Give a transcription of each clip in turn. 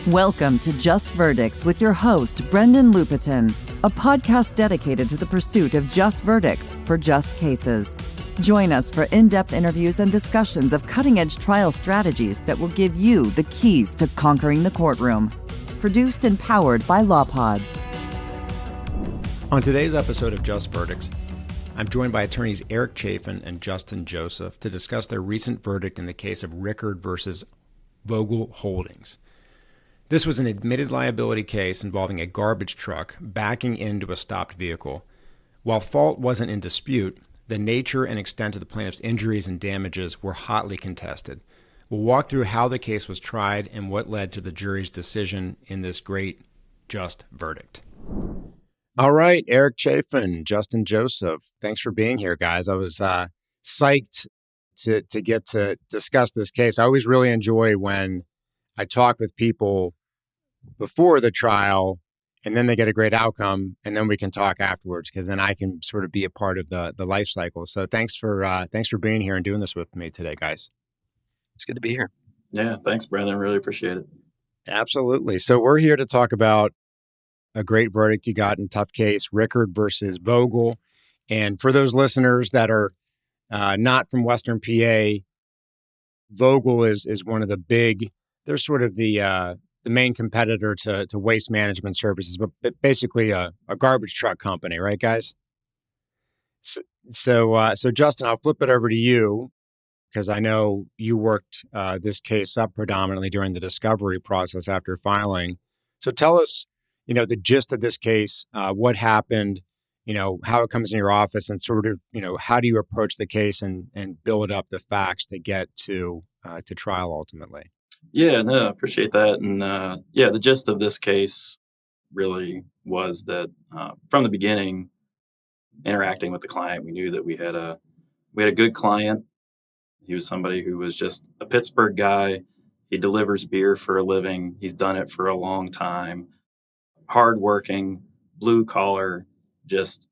Welcome to Just Verdicts with your host, Brendan Lupetin, a podcast dedicated to the pursuit of just verdicts for just cases. Join us for in-depth interviews and discussions of cutting-edge trial strategies that will give you the keys to conquering the courtroom. Produced and powered by LawPods. On today's episode of Just Verdicts, I'm joined by attorneys Eric Chaffin and Justin Joseph to discuss their recent verdict in the case of Rickard versus Vogel Holdings. This was an admitted liability case involving a garbage truck backing into a stopped vehicle. While fault wasn't in dispute, the nature and extent of the plaintiff's injuries and damages were hotly contested. We'll walk through how the case was tried and what led to the jury's decision in this great, just verdict. All right, Eric Chaffin, Justin Joseph, thanks for being here, guys. I was psyched to get to discuss this case. I always really enjoy when I talk with people before the trial and then they get a great outcome and then we can talk afterwards, because then I can sort of be a part of the life cycle. So thanks for being here and doing this with me today, guys. It's good to be here. Yeah, thanks, Brendan. Really appreciate it. Absolutely. So we're here to talk about a great verdict you got in tough case, Rickard versus Vogel. And for those listeners that are not from Western PA, Vogel is one of the big, they're sort of the main competitor to Waste Management Services, but basically a garbage truck company, right, guys? So Justin, I'll flip it over to you, because I know you worked this case up predominantly during the discovery process after filing. So tell us, the gist of this case, what happened, how it comes in your office, and sort of, how do you approach the case and build up the facts to get to trial ultimately? Yeah, no, I appreciate that. And the gist of this case really was that from the beginning, interacting with the client, we knew that we had a good client. He was somebody who was just a Pittsburgh guy. He delivers beer for a living. He's done it for a long time. Hardworking, blue collar, just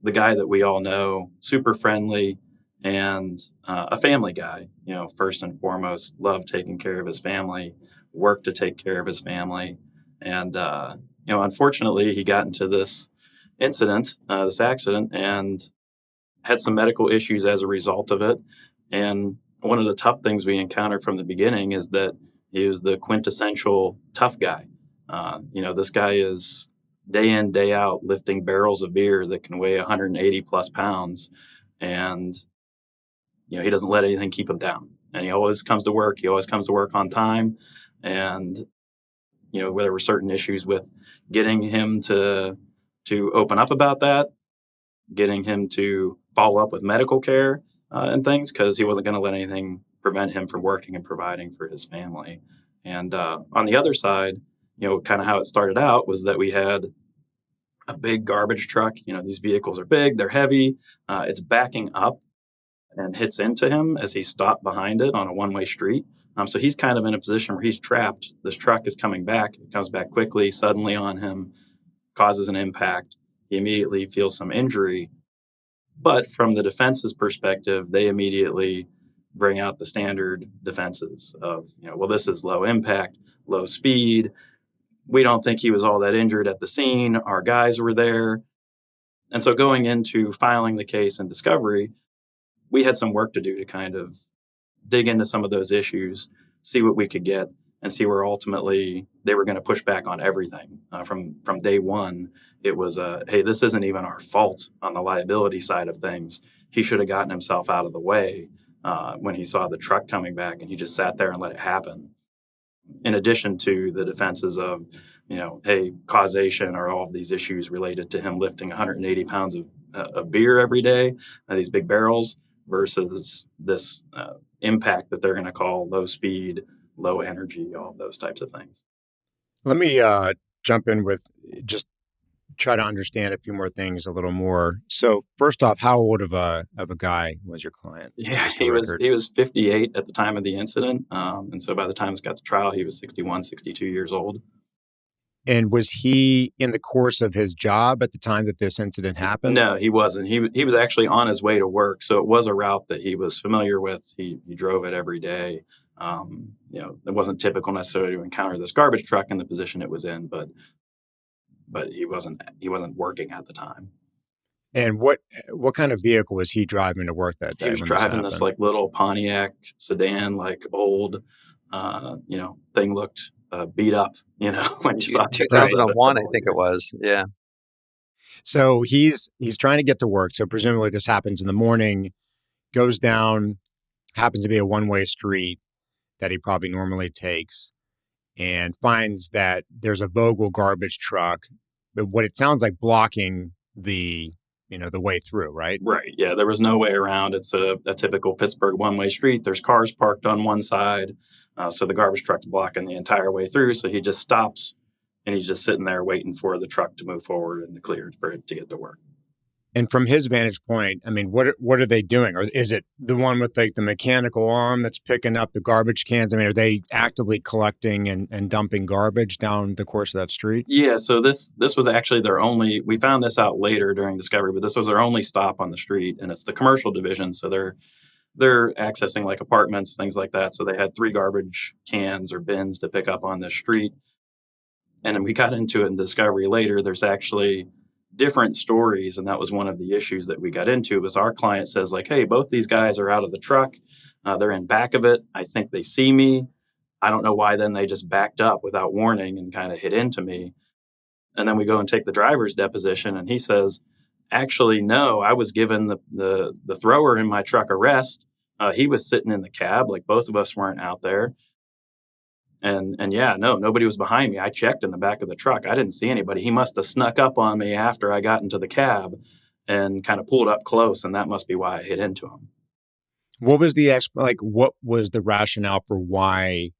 the guy that we all know, super friendly, and a family guy. First and foremost, loved taking care of his family, worked to take care of his family. And, unfortunately, he got into this accident, and had some medical issues as a result of it. And one of the tough things we encountered from the beginning is that he was the quintessential tough guy. This guy is day in, day out lifting barrels of beer that can weigh 180 plus pounds. And, he doesn't let anything keep him down. And he always comes to work. He always comes to work on time. And, there were certain issues with getting him to open up about that, getting him to follow up with medical care and things, because he wasn't going to let anything prevent him from working and providing for his family. And on the other side, kind of how it started out was that we had a big garbage truck. These vehicles are big, they're heavy. It's backing up and hits into him as he stopped behind it on a one-way street. So he's kind of in a position where he's trapped. This truck is coming back. It comes back quickly, suddenly on him, causes an impact. He immediately feels some injury. But from the defense's perspective, they immediately bring out the standard defenses of, this is low impact, low speed. We don't think he was all that injured at the scene. Our guys were there. And so going into filing the case and discovery, we had some work to do to kind of dig into some of those issues, see what we could get, and see where ultimately they were going to push back on everything. From day one, it was, hey, this isn't even our fault on the liability side of things. He should have gotten himself out of the way when he saw the truck coming back, and he just sat there and let it happen. In addition to the defenses of, hey, causation, or all of these issues related to him lifting 180 pounds of beer every day, these big barrels, versus this impact that they're going to call low speed, low energy, all those types of things. Let me jump in with just try to understand a few more things a little more. So first off, how old of a guy was your client? Yeah, he was 58 at the time of the incident. And so by the time it got to trial, he was 61, 62 years old. And was he in the course of his job at the time that this incident happened? No, he wasn't. He was actually on his way to work. So it was a route that he was familiar with. He drove it every day. It wasn't typical necessarily to encounter this garbage truck in the position it was in, but he wasn't working at the time. And what kind of vehicle was he driving to work that He day was when this driving this happened? like little Pontiac sedan, like old, thing looked beat up, when you saw pictures of it. 2001, I think it was. Yeah. So he's trying to get to work. So presumably this happens in the morning, goes down, happens to be a one-way street that he probably normally takes, and finds that there's a Vogel garbage truck, but what it sounds like blocking the way through, right? Right. Yeah. There was no way around. It's a typical Pittsburgh one-way street. There's cars parked on one side. So the garbage truck's blocking the entire way through. So he just stops and he's just sitting there waiting for the truck to move forward and to clear for it to get to work. And from his vantage point, I mean, what are they doing? Or is it the one with like the mechanical arm that's picking up the garbage cans? I mean, are they actively collecting and dumping garbage down the course of that street? Yeah, so this was actually their only. We found this out later during discovery, but this was their only stop on the street, and it's the commercial division. So they're accessing like apartments, things like that. So they had 3 garbage cans or bins to pick up on this street. And then we got into it in discovery later. There's actually different stories, and that was one of the issues that we got into. Was our client says like, "Hey, both these guys are out of the truck. They're in back of it. I think they see me. I don't know why then they just backed up without warning and kind of hit into me." And then we go and take the driver's deposition, and he says, "Actually, no, I was given the thrower in my truck a rest. He was sitting in the cab, like both of us weren't out there. And yeah, no, nobody was behind me. I checked in the back of the truck. I didn't see anybody. He must have snuck up on me after I got into the cab and kind of pulled up close, and that must be why I hit into him." What was what was the rationale for why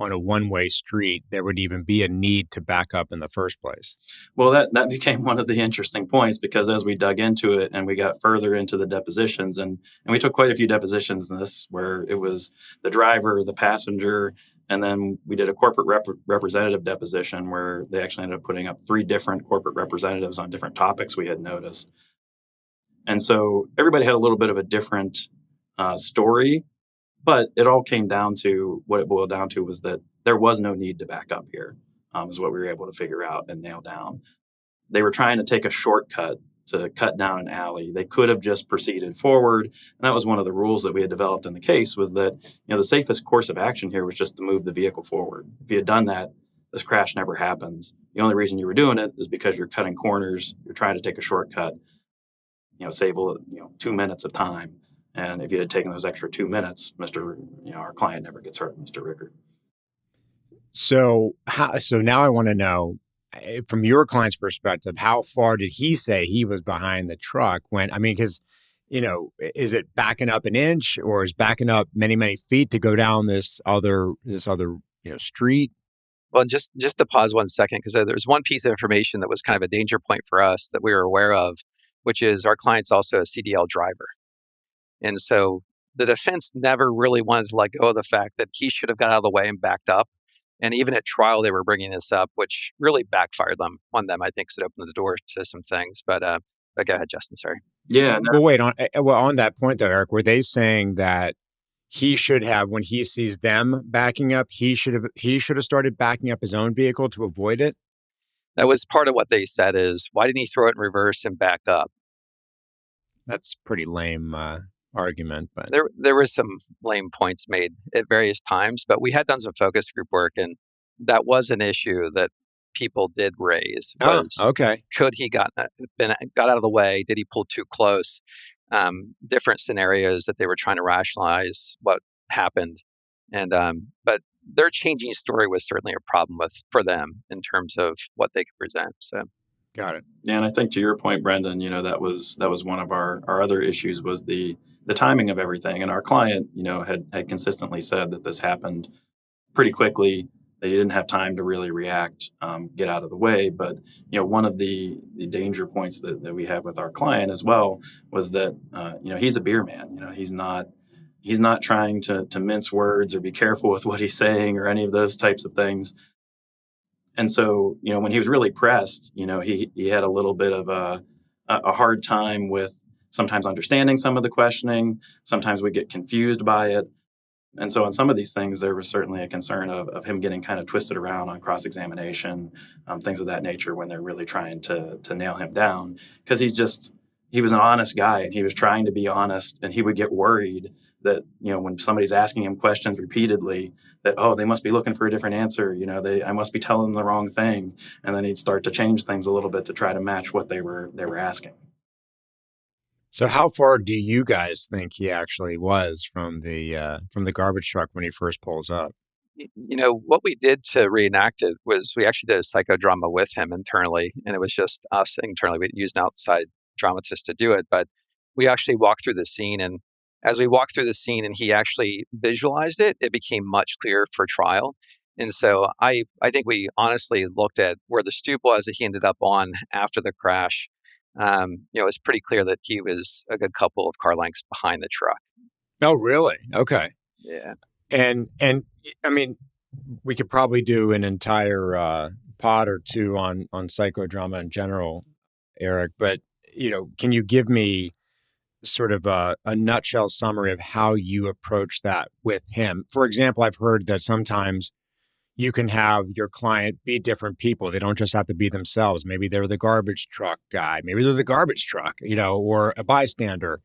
on a one-way street there would even be a need to back up in the first place? Well, that became one of the interesting points, because as we dug into it and we got further into the depositions, and we took quite a few depositions in this, where it was the driver, the passenger, and then we did a corporate representative deposition where they actually ended up putting up 3 different corporate representatives on different topics we had noticed. And so everybody had a little bit of a different story, but it all came down to what it boiled down to was that there was no need to back up here, is what we were able to figure out and nail down. They were trying to take a shortcut to cut down an alley. They could have just proceeded forward. And that was one of the rules that we had developed in the case, was that the safest course of action here was just to move the vehicle forward. If you had done that, this crash never happens. The only reason you were doing it is because you're cutting corners, you're trying to take a shortcut, save 2 minutes of time. And if you had taken those extra 2 minutes, our client never gets hurt, Mr. Rickard. So now I want to know, from your client's perspective, how far did he say he was behind the truck because, is it backing up an inch, or is backing up many, many feet to go down this other street? Well, just to pause 1 second, because there's one piece of information that was kind of a danger point for us that we were aware of, which is our client's also a CDL driver. And so the defense never really wanted to let go of the fact that he should have got out of the way and backed up. And even at trial, they were bringing this up, which really backfired on them. I think it opened the door to some things. But go ahead, Justin. Sorry. Yeah. No. Well, wait. On that point, though, Eric, were they saying that he should have, when he sees them backing up, he should have started backing up his own vehicle to avoid it? That was part of what they said is, why didn't he throw it in reverse and back up? That's pretty lame argument, but there were some lame points made at various times, but we had done some focus group work, and that was an issue that people did raise. Oh, okay. Could he got out of the way? Did he pull too close? Different scenarios that they were trying to rationalize what happened, and but their changing story was certainly a problem for them in terms of what they could present. So. Got it. Yeah, and I think to your point, Brendan, that was one of our other issues, was the timing of everything. And our client, had consistently said that this happened pretty quickly. They didn't have time to really react, get out of the way. But one of the danger points that we have with our client as well was that he's a beer man. He's not trying to mince words or be careful with what he's saying or any of those types of things. And so, when he was really pressed, he had a little bit of a hard time with sometimes understanding some of the questioning. Sometimes we get confused by it. And so on some of these things, there was certainly a concern of him getting kind of twisted around on cross-examination, things of that nature when they're really trying to nail him down. Because he was an honest guy and he was trying to be honest, and he would get worried that, when somebody's asking him questions repeatedly, that, oh, they must be looking for a different answer. I must be telling them the wrong thing. And then he'd start to change things a little bit to try to match what they were asking. So how far do you guys think he actually was from the garbage truck when he first pulls up? What we did to reenact it was we actually did a psychodrama with him internally, and it was just us internally. We used an outside dramatist to do it, but we actually walked through the scene. And as we walked through the scene and he actually visualized it, it became much clearer for trial. And so I think we honestly looked at where the stoop was that he ended up on after the crash. It was pretty clear that he was a good couple of car lengths behind the truck. Oh, really? Okay. Yeah. And I mean, we could probably do an entire pod or two on psychodrama in general, Eric. But can you give me sort of a nutshell summary of how you approach that with him? For example, I've heard that sometimes you can have your client be different people. They don't just have to be themselves. Maybe they're the garbage truck guy. Maybe they're the garbage truck, or a bystander.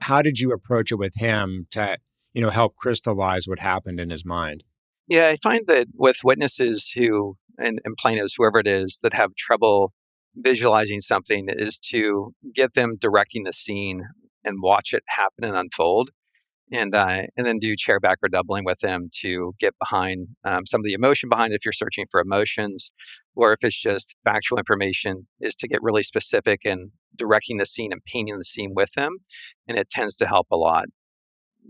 How did you approach it with him to, help crystallize what happened in his mind? Yeah, I find that with witnesses and plaintiffs, whoever it is, that have trouble visualizing something, is to get them directing the scene and watch it happen and unfold. And then do chair back or doubling with them to get behind some of the emotion behind it if you're searching for emotions, or if it's just factual information, is to get really specific and directing the scene and painting the scene with them. And it tends to help a lot.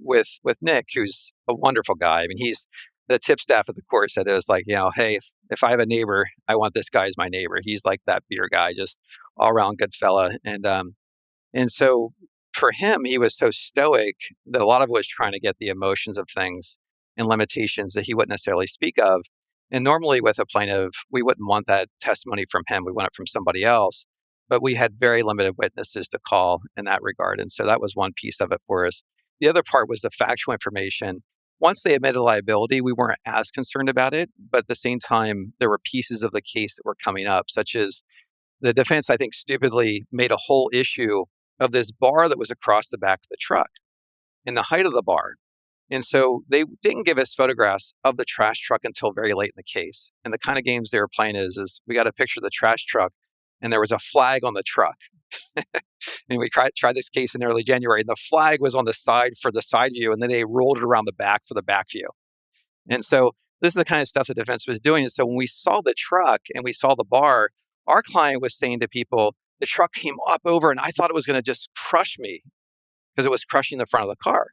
With Nick, who's a wonderful guy. I mean, he's the tip staff at the court said it was like, hey, if I have a neighbor, I want this guy as my neighbor. He's like that beer guy, just all around good fella. And so for him, he was so stoic that a lot of it was trying to get the emotions of things and limitations that he wouldn't necessarily speak of. And normally with a plaintiff, we wouldn't want that testimony from him. We want it from somebody else. But we had very limited witnesses to call in that regard. And so that was one piece of it for us. The other part was the factual information. Once they admitted liability, we weren't as concerned about it. But at the same time, there were pieces of the case that were coming up, such as the defense, I think, stupidly made a whole issue of this bar that was across the back of the truck and the height of the bar. And so they didn't give us photographs of the trash truck until very late in the case. And the kind of games they were playing is we got a picture of the trash truck and there was a flag on the truck. And we tried this case in early January, and the flag was on the side for the side view, and then they rolled it around the back for the back view. And so this is the kind of stuff the defense was doing. And so when we saw the truck and we saw the bar, our client was saying to people, the truck came up over and I thought it was going to just crush me because it was crushing the front of the car.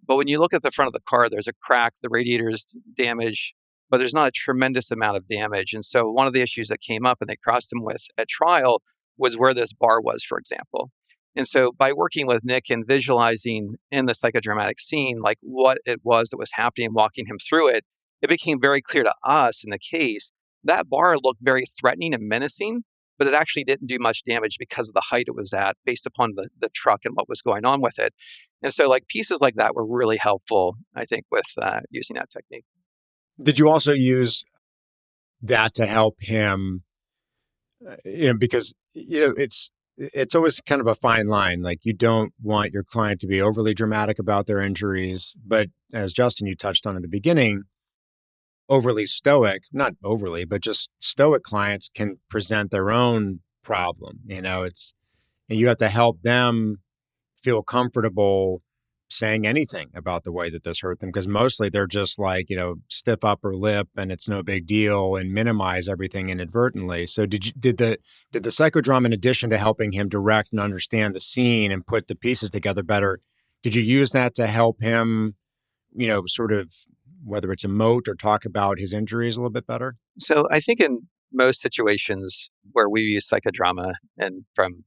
But when you look at the front of the car, there's a crack, the radiator's damaged, but there's not a tremendous amount of damage. And so one of the issues that came up and they crossed him with at trial was where this bar was, for example. And so by working with Nick and visualizing in the psychodramatic scene, like what it was that was happening and walking him through it, it became very clear to us in the case that bar looked very threatening and menacing, but it actually didn't do much damage because of the height it was at based upon the truck and what was going on with it. And so like pieces like that were really helpful, I think, with using that technique. Did you also use that to help him, because, it's always kind of a fine line. Like you don't want your client to be overly dramatic about their injuries, but as Justin, you touched on in the beginning, overly stoic, not overly, but just stoic clients can present their own problem. And you have to help them feel comfortable saying anything about the way that this hurt them, because mostly they're just like, stiff upper lip and it's no big deal and minimize everything inadvertently. So did the psychodrama, in addition to helping him direct and understand the scene and put the pieces together better, did you use that to help him, sort of, whether it's emote or talk about his injuries a little bit better? So I think in most situations where we use psychodrama, and from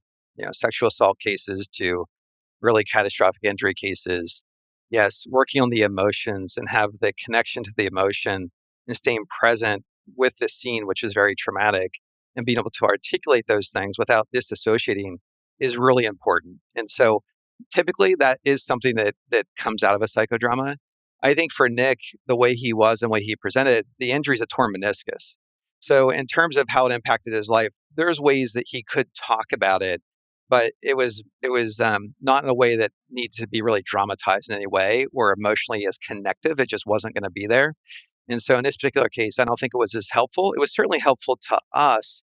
sexual assault cases to really catastrophic injury cases, yes, working on the emotions and have the connection to the emotion and staying present with the scene, which is very traumatic, and being able to articulate those things without disassociating is really important. And so typically that is something that comes out of a psychodrama. I think for Nick, the way he was and the way he presented, the injury is a torn meniscus. So in terms of how it impacted his life, there's ways that he could talk about it, but it was not in a way that needs to be really dramatized in any way or emotionally as connective. It just wasn't going to be there. And so in this particular case, I don't think it was as helpful. It was certainly helpful to us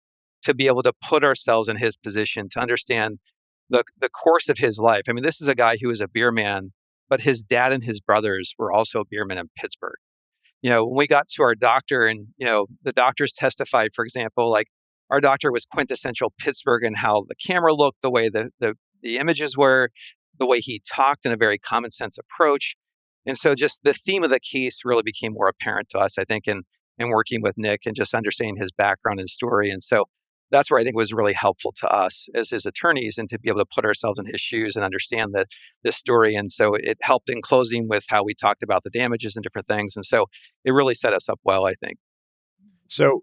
to be able to put ourselves in his position to understand the course of his life. I mean, this is a guy who was a beer man, but his dad and his brothers were also beermen in Pittsburgh. When we got to our doctor and, the doctors testified, for example, like our doctor was quintessential Pittsburgh and how the camera looked, the way the images were, the way he talked in a very common sense approach. And so just the theme of the case really became more apparent to us, I think, in working with Nick and just understanding his background and story. And so that's where I think was really helpful to us as his attorneys and to be able to put ourselves in his shoes and understand this story. And so it helped in closing with how we talked about the damages and different things. And so it really set us up well, I think. So,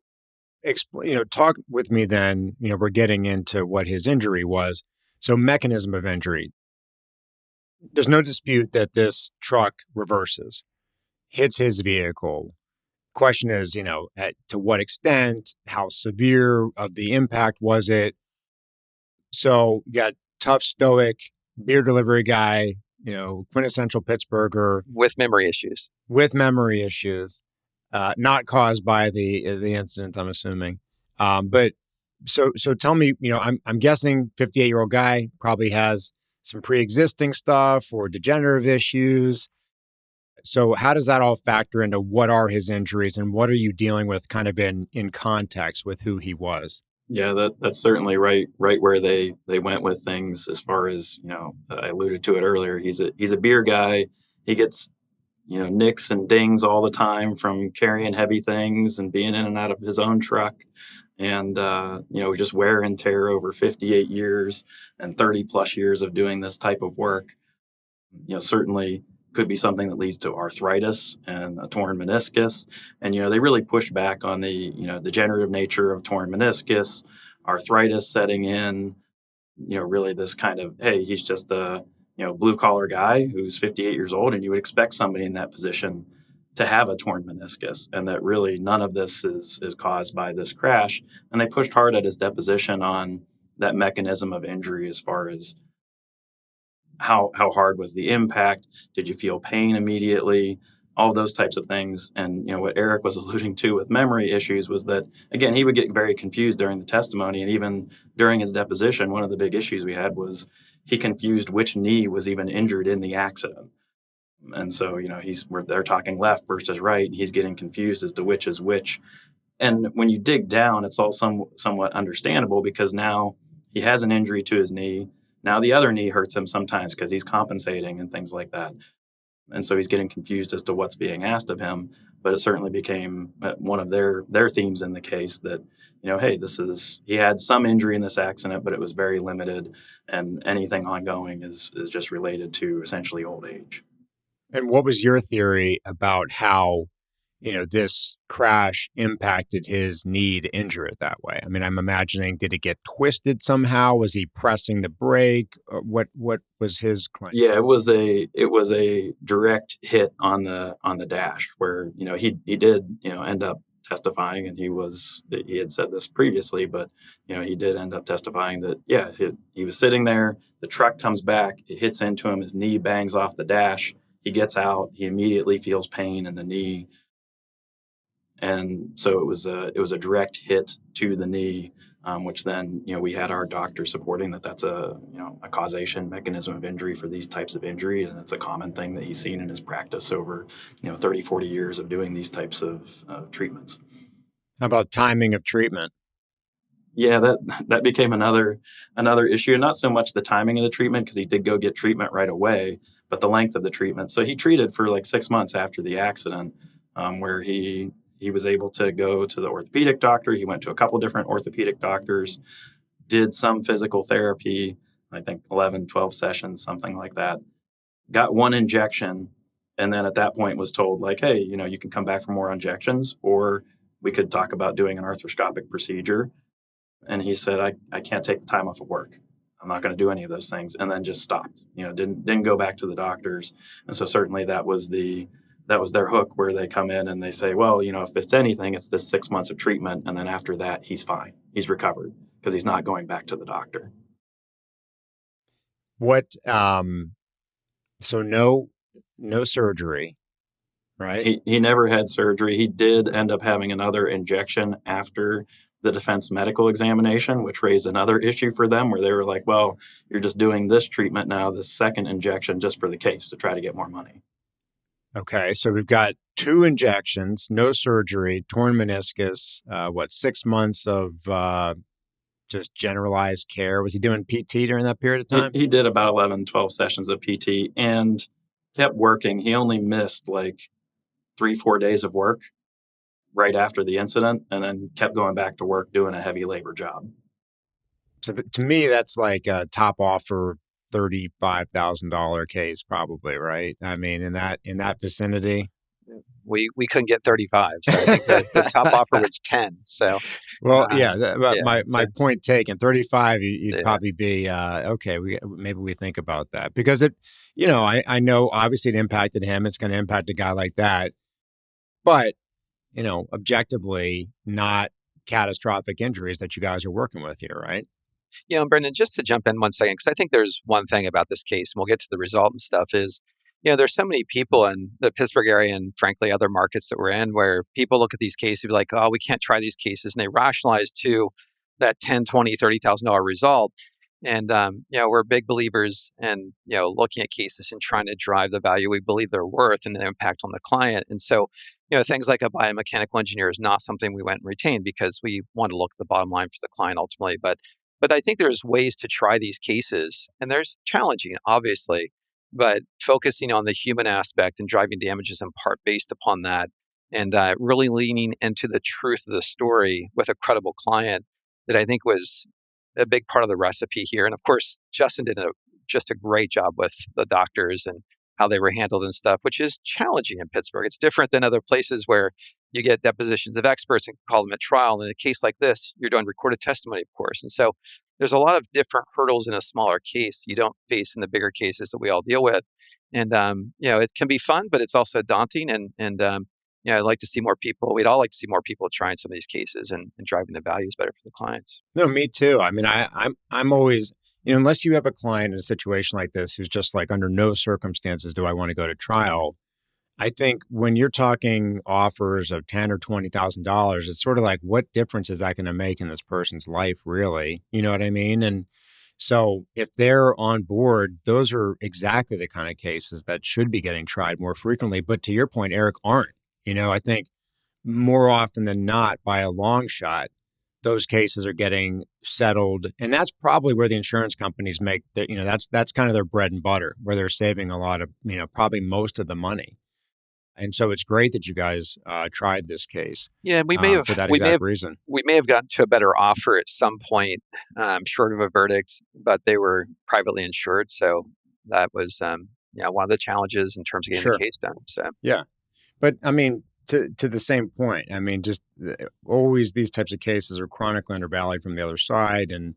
talk with me then, we're getting into what his injury was. So mechanism of injury. There's no dispute that this truck reverses, hits his vehicle. Question is, to what extent, how severe of the impact was it? So you got tough, stoic, beer delivery guy, quintessential Pittsburgher. With memory issues. Not caused by the incident, I'm assuming. But so tell me, I'm guessing 58-year-old guy probably has some pre-existing stuff or degenerative issues. So how does that all factor into what are his injuries and what are you dealing with kind of in context with who he was? Yeah, that's certainly right where they went with things as far as, I alluded to it earlier. He's a beer guy. He gets, nicks and dings all the time from carrying heavy things and being in and out of his own truck. And, just wear and tear over 58 years and 30 plus years of doing this type of work, certainly could be something that leads to arthritis and a torn meniscus. And, they really pushed back on the, degenerative nature of torn meniscus, arthritis setting in, really this kind of, hey, he's just a, blue collar guy who's 58 years old. And you would expect somebody in that position to have a torn meniscus, and that really none of this is caused by this crash. And they pushed hard at his deposition on that mechanism of injury as far as how hard was the impact? Did you feel pain immediately? All those types of things. And, what Eric was alluding to with memory issues was that, again, he would get very confused during the testimony. And even during his deposition, one of the big issues we had was he confused which knee was even injured in the accident. And so, they're talking left versus right. And he's getting confused as to which is which. And when you dig down, it's all somewhat understandable because now he has an injury to his knee. Now the other knee hurts him sometimes because he's compensating and things like that. And so he's getting confused as to what's being asked of him. But it certainly became one of their themes in the case that, hey, he had some injury in this accident, but it was very limited. And anything ongoing is just related to essentially old age. And what was your theory about how, this crash impacted his knee to injure it that way? I mean, I'm imagining, did it get twisted somehow? Was he pressing the brake? What was his claim? Yeah, it was a direct hit on the dash where, he did, end up testifying, and he had said this previously, but, he did end up testifying that, yeah, he was sitting there, the truck comes back, it hits into him, his knee bangs off the dash, he gets out, he immediately feels pain in the knee. And so it was a direct hit to the knee, which then, we had our doctor supporting that's a causation mechanism of injury for these types of injury. And it's a common thing that he's seen in his practice over, 30, 40 years of doing these types of treatments. How about timing of treatment? Yeah, that became another issue. Not so much the timing of the treatment, because he did go get treatment right away, but the length of the treatment. So he treated for like 6 months after the accident, where he was able to go to the orthopedic doctor. He went to a couple different orthopedic doctors, did some physical therapy, I think 11, 12 sessions, something like that. Got one injection, and then at that point was told, like, hey, you can come back for more injections, or we could talk about doing an arthroscopic procedure. And he said, I can't take the time off of work. I'm not going to do any of those things. And then just stopped, didn't go back to the doctors. And so certainly that was the that was their hook, where they come in and they say, well, if it's anything, it's this 6 months of treatment. And then after that, he's fine. He's recovered because he's not going back to the doctor. What, so no surgery, right? He never had surgery. He did end up having another injection after the defense medical examination, which raised another issue for them, where they were like, well, you're just doing this treatment now, this second injection, just for the case to try to get more money. Okay, so we've got 2 injections, no surgery, torn meniscus, 6 months of just generalized care. Was he doing PT during that period of time? He did about 11, 12 sessions of PT and kept working. He only missed like 3-4 days of work right after the incident, and then kept going back to work doing a heavy labor job. So to me, that's like a top offer $35,000 case, probably, right? I mean, in that vicinity. We couldn't get 35, so I think the top offer was 10. So, well, my so, point taken. 35, you'd yeah. probably be okay. Maybe we think about that, because it, I know obviously it impacted him. It's going to impact a guy like that, but objectively, not catastrophic injuries that you guys are working with here, right? Brendan, just to jump in 1 second, because I think there's one thing about this case, and we'll get to the result and stuff, is, there's so many people in the Pittsburgh area and frankly other markets that we're in where people look at these cases and be like, oh, we can't try these cases. And they rationalize to that $10,000, $20,000, $30,000 result. And, we're big believers in, looking at cases and trying to drive the value we believe they're worth and the impact on the client. And so, things like a biomechanical engineer is not something we went and retained because we want to look at the bottom line for the client ultimately. But I think there's ways to try these cases, and there's challenging, obviously, but focusing on the human aspect and driving damages in part based upon that, and really leaning into the truth of the story with a credible client, that I think was a big part of the recipe here. And of course, Justin did just a great job with the doctors and how they were handled and stuff, which is challenging in Pittsburgh. It's different than other places where you get depositions of experts and call them at trial. And in a case like this, you're doing recorded testimony, of course. And so there's a lot of different hurdles in a smaller case you don't face in the bigger cases that we all deal with. And, it can be fun, but it's also daunting. And I'd like to see more people. We'd all like to see more people trying some of these cases and driving the values better for the clients. No, me too. I mean, I'm always, unless you have a client in a situation like this who's just like, under no circumstances do I want to go to trial. I think when you're talking offers of $10,000 or $20,000, it's sort of like, what difference is that going to make in this person's life, really? You know what I mean? And so if they're on board, those are exactly the kind of cases that should be getting tried more frequently. But to your point, Eric, aren't. I think more often than not, by a long shot, those cases are getting settled. And that's probably where the insurance companies make that's kind of their bread and butter, where they're saving a lot of, probably most of the money. And so it's great that you guys tried this case. Yeah, we may have for that exact reason. We may have gotten to a better offer at some point, short of a verdict, but they were privately insured, so that was one of the challenges in terms of getting the case done. So yeah, but I mean, to the same point, I mean, just always these types of cases are chronically undervalued from the other side, and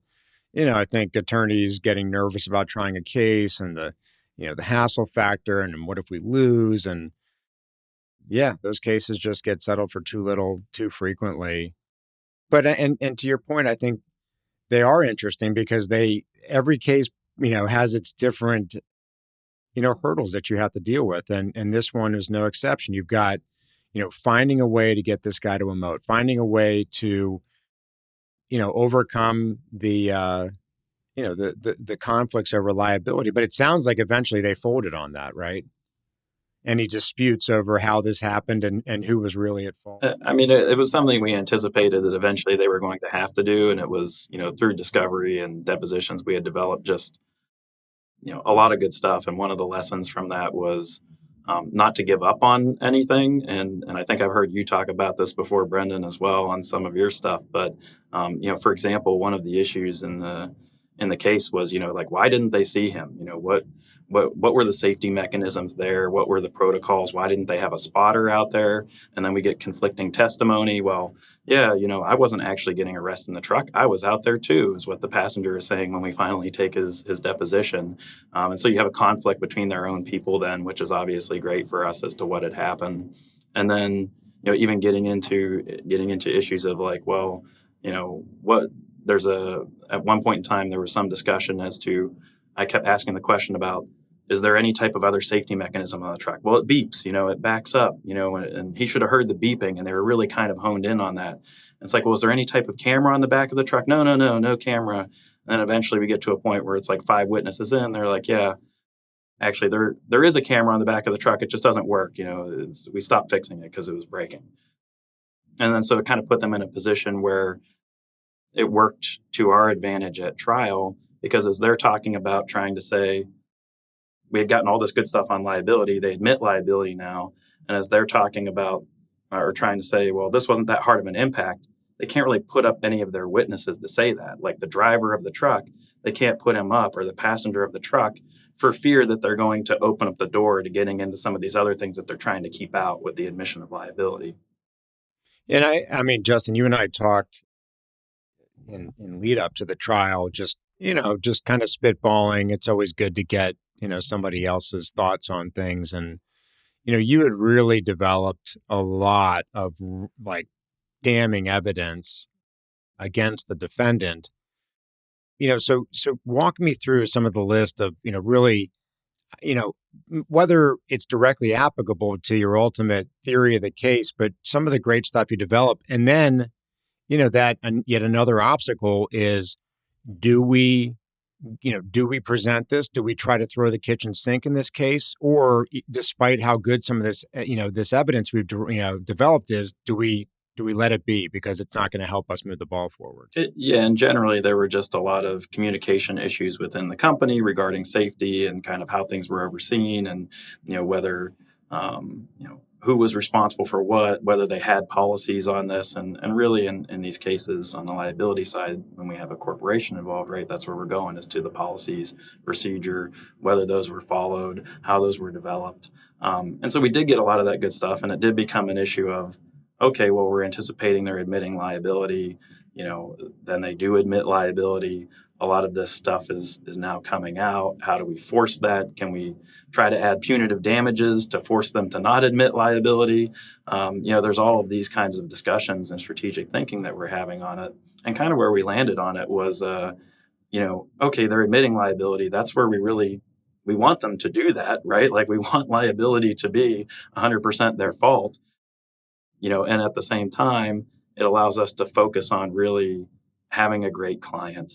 I think attorneys getting nervous about trying a case and the hassle factor and what if we lose. And yeah, those cases just get settled for too little, too frequently. But and to your point, I think they are interesting because every case, has its different, hurdles that you have to deal with. And this one is no exception. You've got, finding a way to get this guy to emote, finding a way to, overcome the conflicts over liability. But it sounds like eventually they folded on that, right? Any disputes over how this happened and who was really at fault? I mean, it was something we anticipated that eventually they were going to have to do. And it was, through discovery and depositions, we had developed just, a lot of good stuff. And one of the lessons from that was not to give up on anything. And I think I've heard you talk about this before, Brendan, as well, on some of your stuff. But, for example, one of the issues in in the case was, like, why didn't they see him? What were the safety mechanisms there? What were the protocols? Why didn't they have a spotter out there? And then we get conflicting testimony. Well, yeah, I wasn't actually getting arrested in the truck. I was out there too, is what the passenger is saying when we finally take his deposition. And so you have a conflict between their own people then, which is obviously great for us as to what had happened. And then, even getting into issues of like, well, what at one point in time, there was some discussion as to, I kept asking the question about, is there any type of other safety mechanism on the truck? Well, it beeps, it backs up, and he should have heard the beeping, and they were really kind of honed in on that. And it's like, well, is there any type of camera on the back of the truck? No camera. And then eventually we get to a point where it's like 5 witnesses in, they're like, yeah, actually there is a camera on the back of the truck. It just doesn't work. We stopped fixing it because it was breaking. And then so it kind of put them in a position where it worked to our advantage at trial, because as they're talking about trying to say, we had gotten all this good stuff on liability, they admit liability now. And as they're talking about or trying to say, well, this wasn't that hard of an impact, they can't really put up any of their witnesses to say that. Like the driver of the truck, they can't put him up, or the passenger of the truck, for fear that they're going to open up the door to getting into some of these other things that they're trying to keep out with the admission of liability. And I mean, Justin, you and I talked in lead up to the trial, just kind of spitballing. It's always good to get, somebody else's thoughts on things. And, you had really developed a lot of like damning evidence against the defendant. So walk me through some of the list of, really, whether it's directly applicable to your ultimate theory of the case, but some of the great stuff you developed. And then, that and yet another obstacle is, do we present this? Do we try to throw the kitchen sink in this case? Or despite how good some of this, this evidence we've, developed is, do we let it be because it's not going to help us move the ball forward? And generally there were just a lot of communication issues within the company regarding safety and kind of how things were overseen, and, whether, who was responsible for what, whether they had policies on this. And really in these cases on the liability side, when we have a corporation involved, right, that's where we're going, is to the policies, procedure, whether those were followed, how those were developed. And so we did get a lot of that good stuff, and it did become an issue of, okay, well, we're anticipating they're admitting liability, then they do admit liability. A lot of this stuff is now coming out. How do we force that? Can we try to add punitive damages to force them to not admit liability? There's all of these kinds of discussions and strategic thinking that we're having on it. And kind of where we landed on it was, okay, they're admitting liability. That's where we want them to do that, right? Like we want liability to be 100% their fault, and at the same time, it allows us to focus on really having a great client,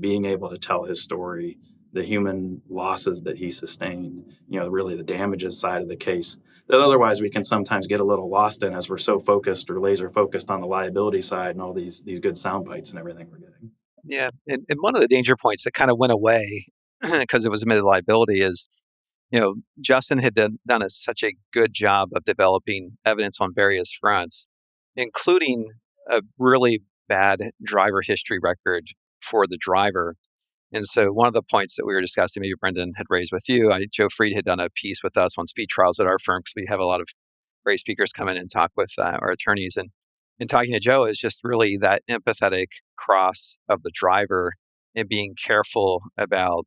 being able to tell his story, the human losses that he sustained, really the damages side of the case that otherwise we can sometimes get a little lost in as we're so focused or laser focused on the liability side and all these good sound bites and everything we're getting. Yeah. And one of the danger points that kind of went away because it was admitted liability is, Justin had done such a good job of developing evidence on various fronts, including a really bad driver history record for the driver. And so one of the points that we were discussing, maybe Brendan had raised with you, Joe Fried had done a piece with us on speed trials at our firm, because we have a lot of great speakers come in and talk with our attorneys. And talking to Joe is just really that empathetic cross of the driver and being careful about,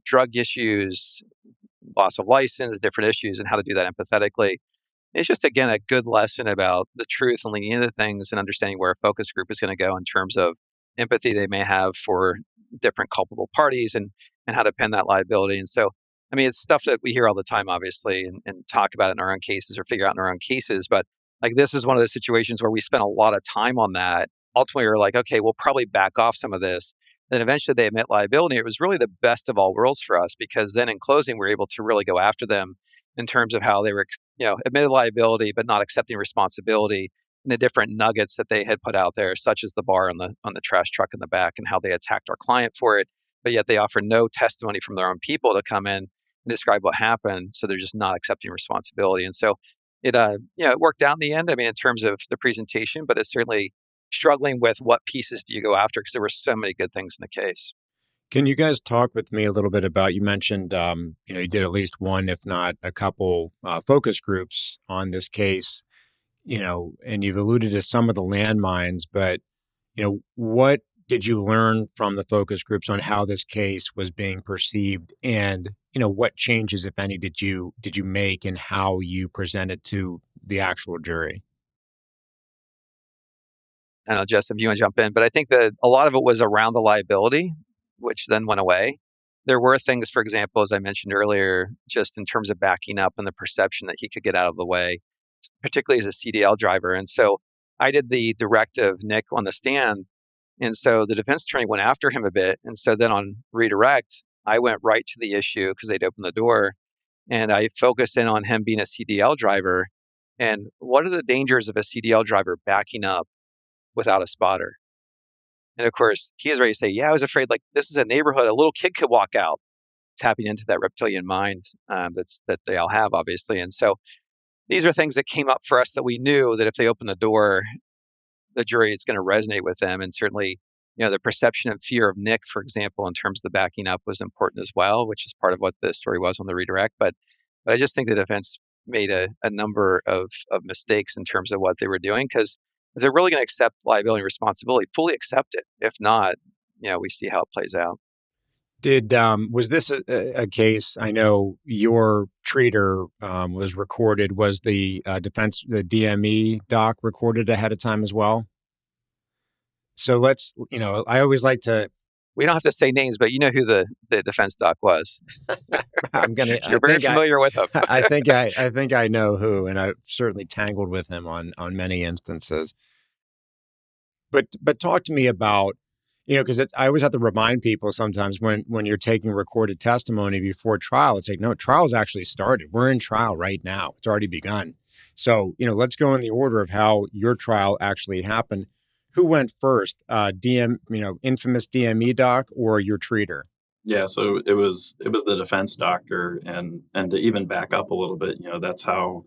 drug issues, loss of license, different issues, and how to do that empathetically. It's just, again, a good lesson about the truth and leaning into things and understanding where a focus group is going to go in terms of empathy they may have for different culpable parties and how to pin that liability. And so, I mean, it's stuff that we hear all the time, obviously, and talk about in our own cases or figure out in our own cases. But like, this is one of those situations where we spent a lot of time on that. Ultimately, we're like, okay, we'll probably back off some of this. Then eventually they admit liability. It was really the best of all worlds for us, because then in closing, we're able to really go after them in terms of how they were, admitted liability, but not accepting responsibility, and the different nuggets that they had put out there, such as the bar on the trash truck in the back and how they attacked our client for it. But yet they offer no testimony from their own people to come in and describe what happened. So they're just not accepting responsibility. And so it, it worked out in the end. I mean, in terms of the presentation, but it certainly struggling with what pieces do you go after, because there were so many good things in the case. Can you guys talk with me a little bit about, you mentioned, you did at least one, if not a couple focus groups on this case, and you've alluded to some of the landmines, but, what did you learn from the focus groups on how this case was being perceived, and, what changes, if any, did you make in how you presented to the actual jury? I don't know, Justin, if you want to jump in, but I think that a lot of it was around the liability, which then went away. There were things, for example, as I mentioned earlier, just in terms of backing up and the perception that he could get out of the way, particularly as a CDL driver. And so I did the directive Nick on the stand. And so the defense attorney went after him a bit. And so then on redirect, I went right to the issue because they'd opened the door. And I focused in on him being a CDL driver. And what are the dangers of a CDL driver backing up without a spotter? And of course, he is ready to say, yeah, I was afraid, like, this is a neighborhood, a little kid could walk out, tapping into that reptilian mind that they all have, obviously. And so these are things that came up for us that we knew that if they open the door, the jury is going to resonate with them. And certainly, the perception and fear of Nick, for example, in terms of the backing up was important as well, which is part of what the story was on the redirect. But I just think the defense made a number of mistakes in terms of what they were doing, because if they're really going to accept liability and responsibility, fully accept it. If not, we see how it plays out. Was this a case? I know your treater was recorded. Was the the DME doc recorded ahead of time as well? So let's, I always like to. We don't have to say names, but you know who the defense doc was. You're very familiar with him. I think I know who, and I've certainly tangled with him on many instances. But talk to me about, because I always have to remind people sometimes when you're taking recorded testimony before trial, it's like, no, trial's actually started. We're in trial right now. It's already begun. So, let's go in the order of how your trial actually happened. Who went first, infamous DME doc or your treater? Yeah, so it was the defense doctor, and to even back up a little bit, that's how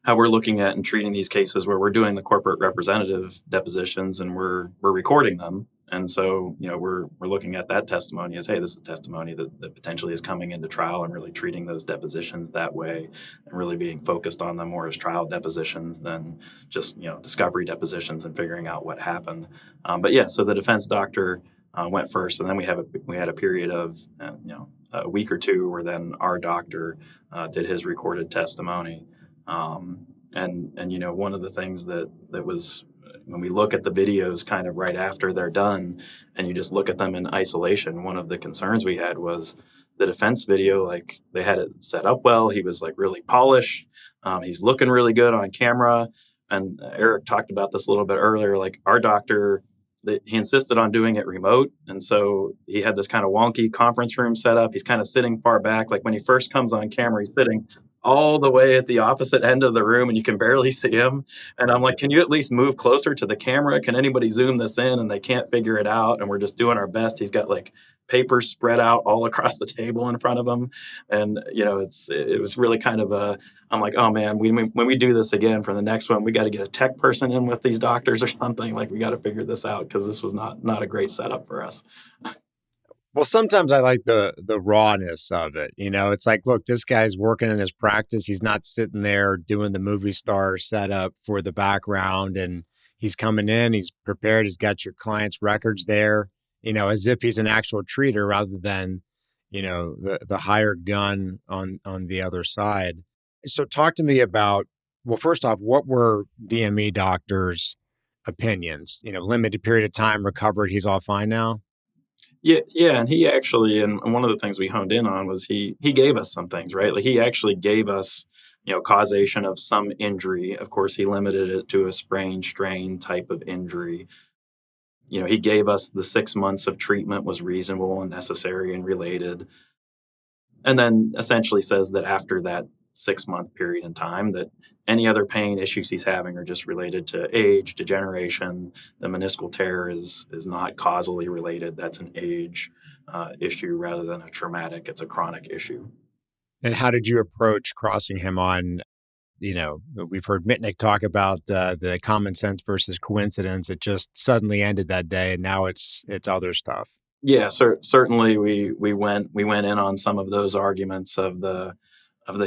we're looking at and treating these cases where we're doing the corporate representative depositions and we're recording them. And so, we're looking at that testimony as, hey, this is testimony that potentially is coming into trial, and really treating those depositions that way and really being focused on them more as trial depositions than just, discovery depositions and figuring out what happened. But yeah, so the defense doctor went first, and then we had a period of, a week or two where then our doctor did his recorded testimony. One of the things that was, when we look at the videos kind of right after they're done and you just look at them in isolation, one of the concerns we had was the defense video, like, they had it set up well. He was like really polished. He's looking really good on camera. And Eric talked about this a little bit earlier, like our doctor, he insisted on doing it remote. And so he had this kind of wonky conference room set up. He's kind of sitting far back. Like when he first comes on camera, he's sitting all the way at the opposite end of the room and you can barely see him. And I'm like, can you at least move closer to the camera? Can anybody zoom this in? And they can't figure it out. And we're just doing our best. He's got like papers spread out all across the table in front of him. And, it was really kind of I'm like, oh man, when we do this again for the next one, we got to get a tech person in with these doctors or something. Like, we got to figure this out, because this was not a great setup for us. Well, sometimes I like the rawness of it. It's like, look, this guy's working in his practice. He's not sitting there doing the movie star setup for the background, and he's coming in, he's prepared. He's got your client's records there, as if he's an actual treater rather than, the hired gun on the other side. So talk to me about, well, first off, what were DME doctors' opinions? Limited period of time, recovered, he's all fine now? Yeah, and he actually, and one of the things we honed in on was he gave us some things, right? Like, he actually gave us, causation of some injury. Of course, he limited it to a sprain, strain type of injury. He gave us the 6 months of treatment was reasonable and necessary and related. And then essentially says that after that 6-month period in time, that any other pain issues he's having are just related to age, degeneration. The meniscal tear is not causally related. That's an age issue rather than a traumatic. It's a chronic issue. And how did you approach crossing him on we've heard Mitnick talk about the common sense versus coincidence. It just suddenly ended that day, and now it's other stuff. Yeah, certainly we went in on some of those arguments of the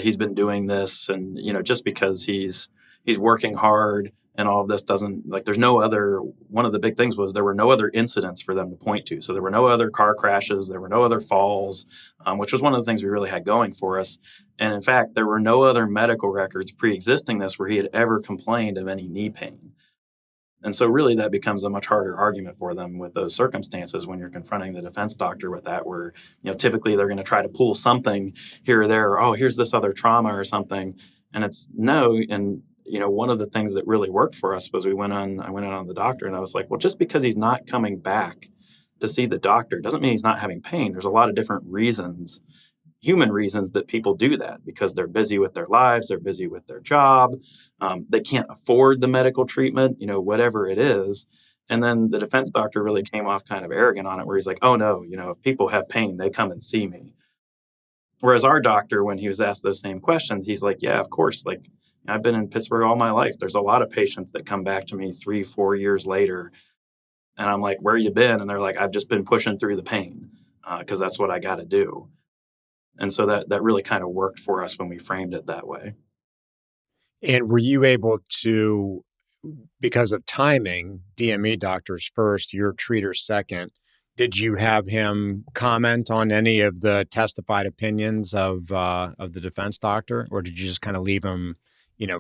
he's been doing this, and just because he's working hard and all of this doesn't, like, there's no other. One of the big things was there were no other incidents for them to point to. So there were no other car crashes, there were no other falls, which was one of the things we really had going for us. And in fact, there were no other medical records pre-existing this where he had ever complained of any knee pain. And so really that becomes a much harder argument for them with those circumstances when you're confronting the defense doctor with that, where, typically they're going to try to pull something here or there, or, oh, here's this other trauma or something. And it's no. And, one of the things that really worked for us was I went in on the doctor and I was like, well, just because he's not coming back to see the doctor doesn't mean he's not having pain. There's a lot of different reasons, human reasons, that people do that because they're busy with their lives, they're busy with their job, they can't afford the medical treatment, whatever it is. And then the defense doctor really came off kind of arrogant on it, where he's like, oh no, if people have pain, they come and see me. Whereas our doctor, when he was asked those same questions, he's like, yeah, of course, like, I've been in Pittsburgh all my life. There's a lot of patients that come back to me 3-4 years later. And I'm like, where you been? And they're like, I've just been pushing through the pain because that's what I got to do. And so that really kind of worked for us when we framed it that way. And were you able to, because of timing, DME doctors first, your treaters second, did you have him comment on any of the testified opinions of the defense doctor, or did you just kind of leave him,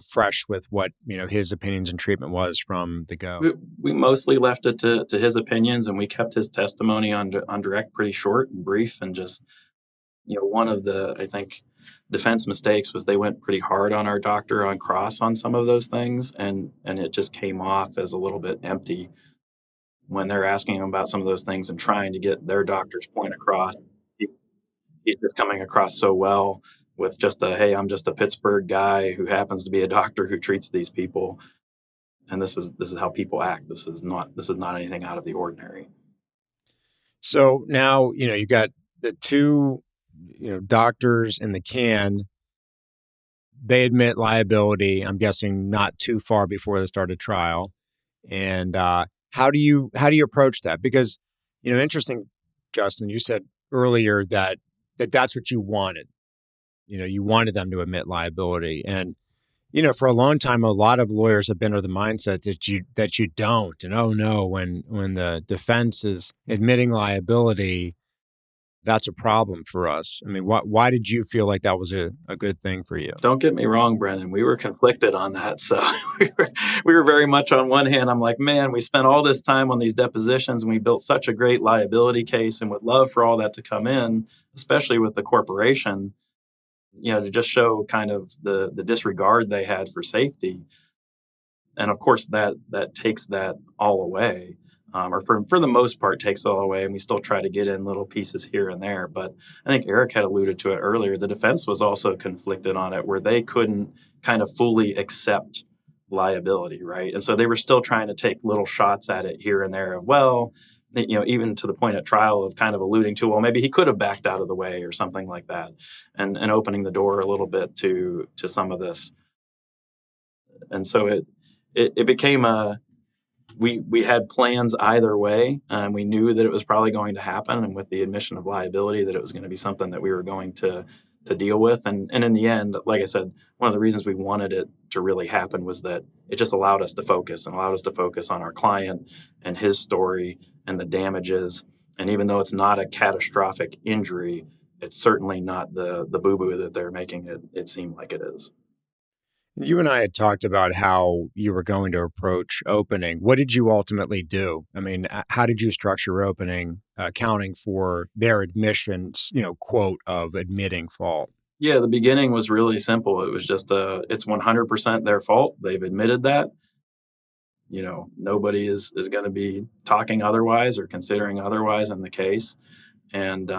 fresh with what, his opinions and treatment was from the go? We mostly left it to his opinions, and we kept his testimony on direct pretty short and brief, and just, one of the, I think, defense mistakes was they went pretty hard on our doctor on cross on some of those things, and it just came off as a little bit empty when they're asking him about some of those things and trying to get their doctor's point across. He's just coming across so well with just hey, I'm just a Pittsburgh guy who happens to be a doctor who treats these people, and this is how people act. This is not anything out of the ordinary. So now, you got the two, doctors in the can. They admit liability, I'm guessing not too far before the start of trial. And how do you approach that? Because, interesting, Justin, you said earlier that that's what you wanted. You wanted them to admit liability. And, for a long time, a lot of lawyers have been of the mindset that you don't. And, oh no, when the defense is admitting liability, that's a problem for us. I mean, why did you feel like that was a good thing for you? Don't get me wrong, Brendan. We were conflicted on that. So we were very much on one hand. I'm like, man, we spent all this time on these depositions and we built such a great liability case and would love for all that to come in, especially with the corporation, to just show kind of the disregard they had for safety. And of course, that takes that all away. Or for the most part, takes it all away, and we still try to get in little pieces here and there. But I think Eric had alluded to it earlier. The defense was also conflicted on it, where they couldn't kind of fully accept liability, right? And so they were still trying to take little shots at it here and there of, well, even to the point at trial of kind of alluding to, well, maybe he could have backed out of the way or something like that, and opening the door a little bit to some of this. And so it became we had plans either way, and we knew that it was probably going to happen, and with the admission of liability, that it was going to be something that we were going to deal with. And in the end, like I said, one of the reasons we wanted it to really happen was that it just allowed us to focus on our client and his story and the damages. And even though it's not a catastrophic injury, it's certainly not the boo-boo that they're making it seem like it is. You and I had talked about how you were going to approach opening. What did you ultimately do? I mean, how did you structure opening, accounting for their admissions, quote, of admitting fault? Yeah, the beginning was really simple. It was just it's 100% their fault. They've admitted that. Nobody is going to be talking otherwise or considering otherwise in the case. And,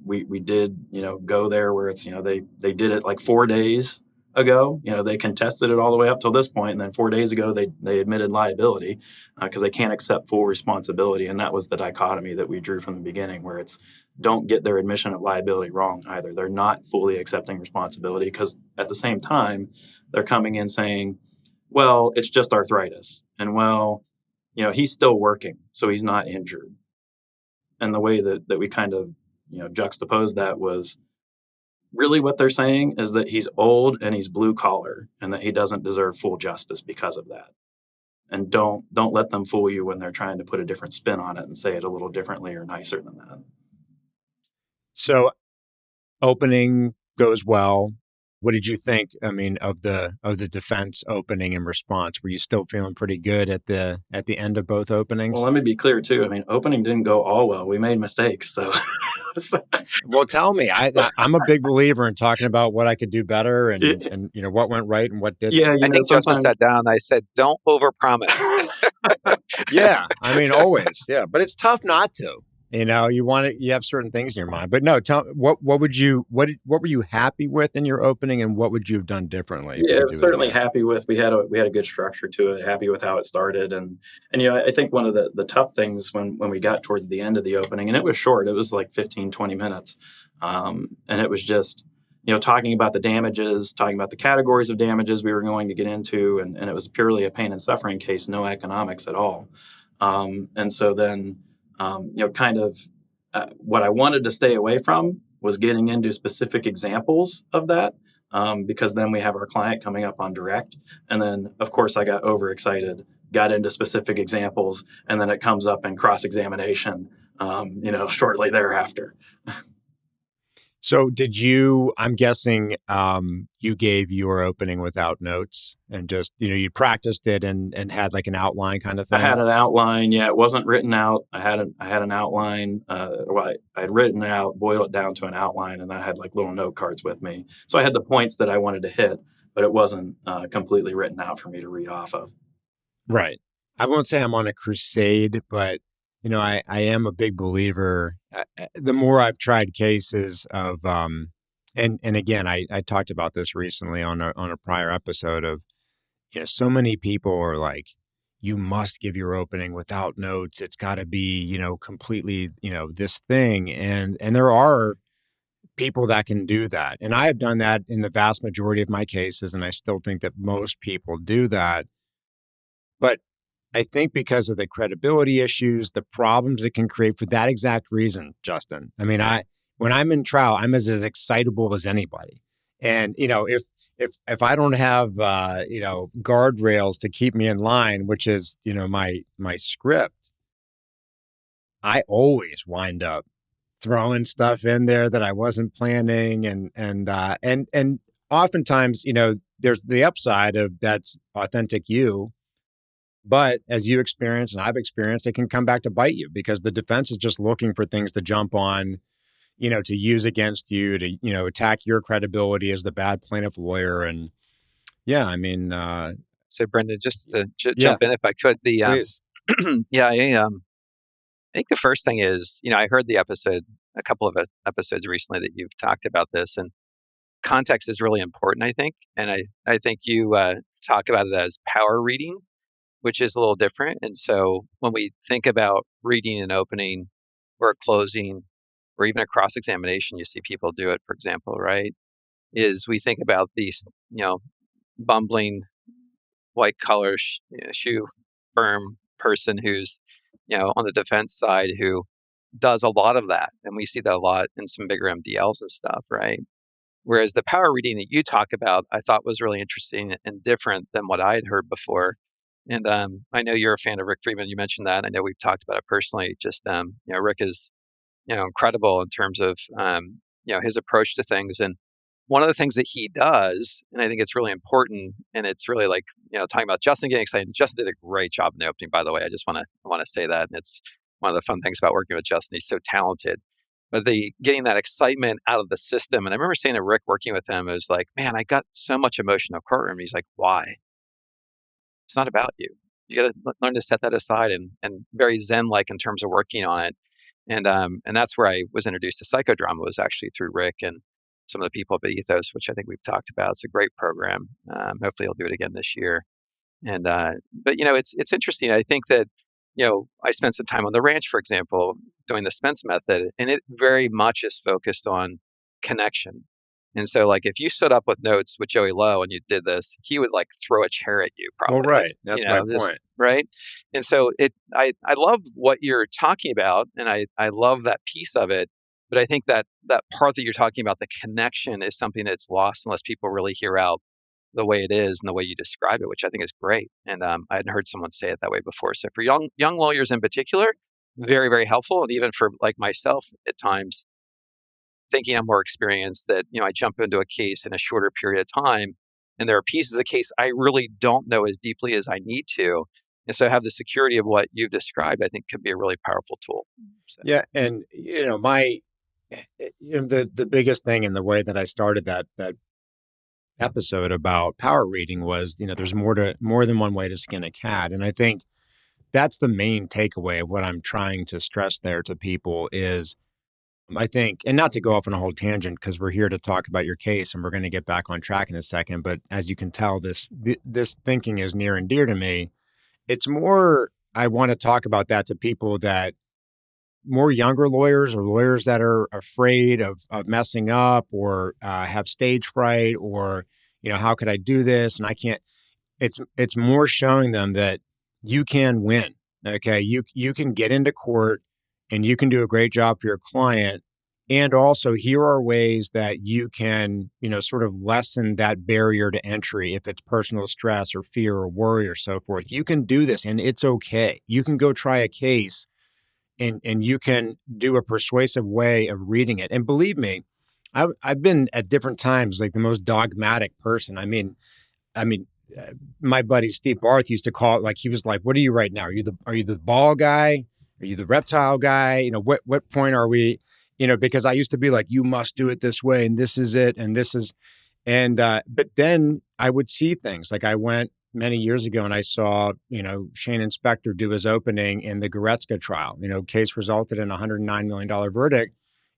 we did, go there where it's, they did it like 4 days ago, they contested it all the way up till this point, and then 4 days ago they admitted liability because they can't accept full responsibility. And that was the dichotomy that we drew from the beginning, where it's don't get their admission of liability wrong either. They're not fully accepting responsibility because at the same time they're coming in saying, well, it's just arthritis, and well, he's still working, so he's not injured. And the way that we kind of juxtaposed that was really what they're saying is that he's old and he's blue collar and that he doesn't deserve full justice because of that. And don't let them fool you when they're trying to put a different spin on it and say it a little differently or nicer than that. So opening goes well. What did you think? I mean, of the defense opening and response? Were you still feeling pretty good at the end of both openings? Well, let me be clear too. I mean, opening didn't go all well. We made mistakes. So, well, tell me. I'm a big believer in talking about what I could do better and what went right and what didn't. Yeah, I think Joseph sat down and I said, "Don't overpromise." Yeah, I mean, always. Yeah, but it's tough not to. You have certain things in your mind, but no, what were you happy with in your opening and what would you have done differently? Yeah, I was certainly happy with, we had a good structure to it, happy with how it started. And I think one of the tough things when we got towards the end of the opening, and it was short, it was like 15, 20 minutes. And it was just, talking about the damages, talking about the categories of damages we were going to get into. And it was purely a pain and suffering case, no economics at all. And so then, what I wanted to stay away from was getting into specific examples of that, because then we have our client coming up on direct. And then, of course, I got overexcited, got into specific examples, and then it comes up in cross-examination, shortly thereafter. So I'm guessing you gave your opening without notes and just, you practiced it and had like an outline kind of thing? I had an outline. Yeah, it wasn't written out. I had an outline. I had written it out, boiled it down to an outline, and I had like little note cards with me. So I had the points that I wanted to hit, but it wasn't completely written out for me to read off of. Right. I won't say I'm on a crusade, but I am a big believer. The more I've tried cases of, and again, I talked about this recently on a prior episode of, so many people are like, you must give your opening without notes. It's got to be, completely, this thing. And there are people that can do that. And I have done that in the vast majority of my cases. And I still think that most people do that. But I think because of the credibility issues, the problems it can create for that exact reason, Justin. I mean, when I'm in trial, I'm as excitable as anybody. And, if I don't have, guardrails to keep me in line, which is, my script, I always wind up throwing stuff in there that I wasn't planning. And oftentimes, there's the upside of that's authentic you. But as you experience and I've experienced, it can come back to bite you because the defense is just looking for things to jump on, to use against you, to, attack your credibility as the bad plaintiff lawyer. And yeah, I mean, so Brendan, just to jump in if I could, please. Yeah, I think the first thing is, I heard a couple of episodes recently that you've talked about this, and context is really important, I think. And I think you talk about it as power reading, which is a little different. And so when we think about reading an opening or a closing or even a cross-examination, you see people do it, for example, right? Is we think about these, bumbling white collar shoe firm person who's, on the defense side who does a lot of that. And we see that a lot in some bigger MDLs and stuff, right? Whereas the power reading that you talk about, I thought was really interesting and different than what I had heard before. And I know you're a fan of Rick Friedman. You mentioned that. I know we've talked about it personally. Just Rick is incredible in terms of his approach to things. And one of the things that he does, and I think it's really important, and it's really like talking about Justin getting excited. Justin did a great job in the opening, by the way. I just want to say that, and it's one of the fun things about working with Justin. He's so talented. But getting that excitement out of the system, and I remember saying to Rick working with him, it was like, man, I got so much emotion in the courtroom. He's like, why? It's not about you. You got to learn to set that aside and very Zen-like in terms of working on it. And that's where I was introduced to psychodrama, was actually through Rick. And some of the people at Ethos, which I think we've talked about. It's a great program. Hopefully he'll do it again this year. And but it's interesting. I think that I spent some time on the ranch, for example, doing the Spence method, and it very much is focused on connection. And so, like, if you stood up with notes with Joey Lowe and you did this, he would like throw a chair at you, Well, probably. right. That's my point. Right. And so I love what you're talking about, and I love that piece of it. But I think that part that you're talking about, the connection, is something that's lost unless people really hear out the way it is and the way you describe it, which I think is great. And I hadn't heard someone say it that way before. So for young lawyers in particular, very, very helpful. And even for like myself at times, thinking I'm more experienced, that I jump into a case in a shorter period of time, and there are pieces of the case I really don't know as deeply as I need to. And so have the security of what you've described, I think, could be a really powerful tool. So. Yeah, and the biggest thing in the way that I started that episode about power reading was, there's more than one way to skin a cat. And I think that's the main takeaway of what I'm trying to stress there to people is, I think, and not to go off on a whole tangent because we're here to talk about your case and we're going to get back on track in a second. But as you can tell, this thinking is near and dear to me. It's more, I want to talk about that to people that more younger lawyers or lawyers that are afraid of messing up or have stage fright or, how could I do this? And I can't, it's more showing them that you can win. Okay. You can get into court and you can do a great job for your client. And also here are ways that you can, sort of lessen that barrier to entry. If it's personal stress or fear or worry or so forth, you can do this and it's okay. You can go try a case and you can do a persuasive way of reading it. And believe me, I've been at different times like the most dogmatic person. I mean, my buddy Steve Barth used to call it, like, he was like, "What are you right now? Are you the ball guy? Are you the reptile guy? What point are we?" Because I used to be like, "You must do it this way, and this is it, and this is," but then I would see things like I went many years ago and I saw, Shane Inspector do his opening in the Goretzka trial. Case resulted in a $109 million verdict.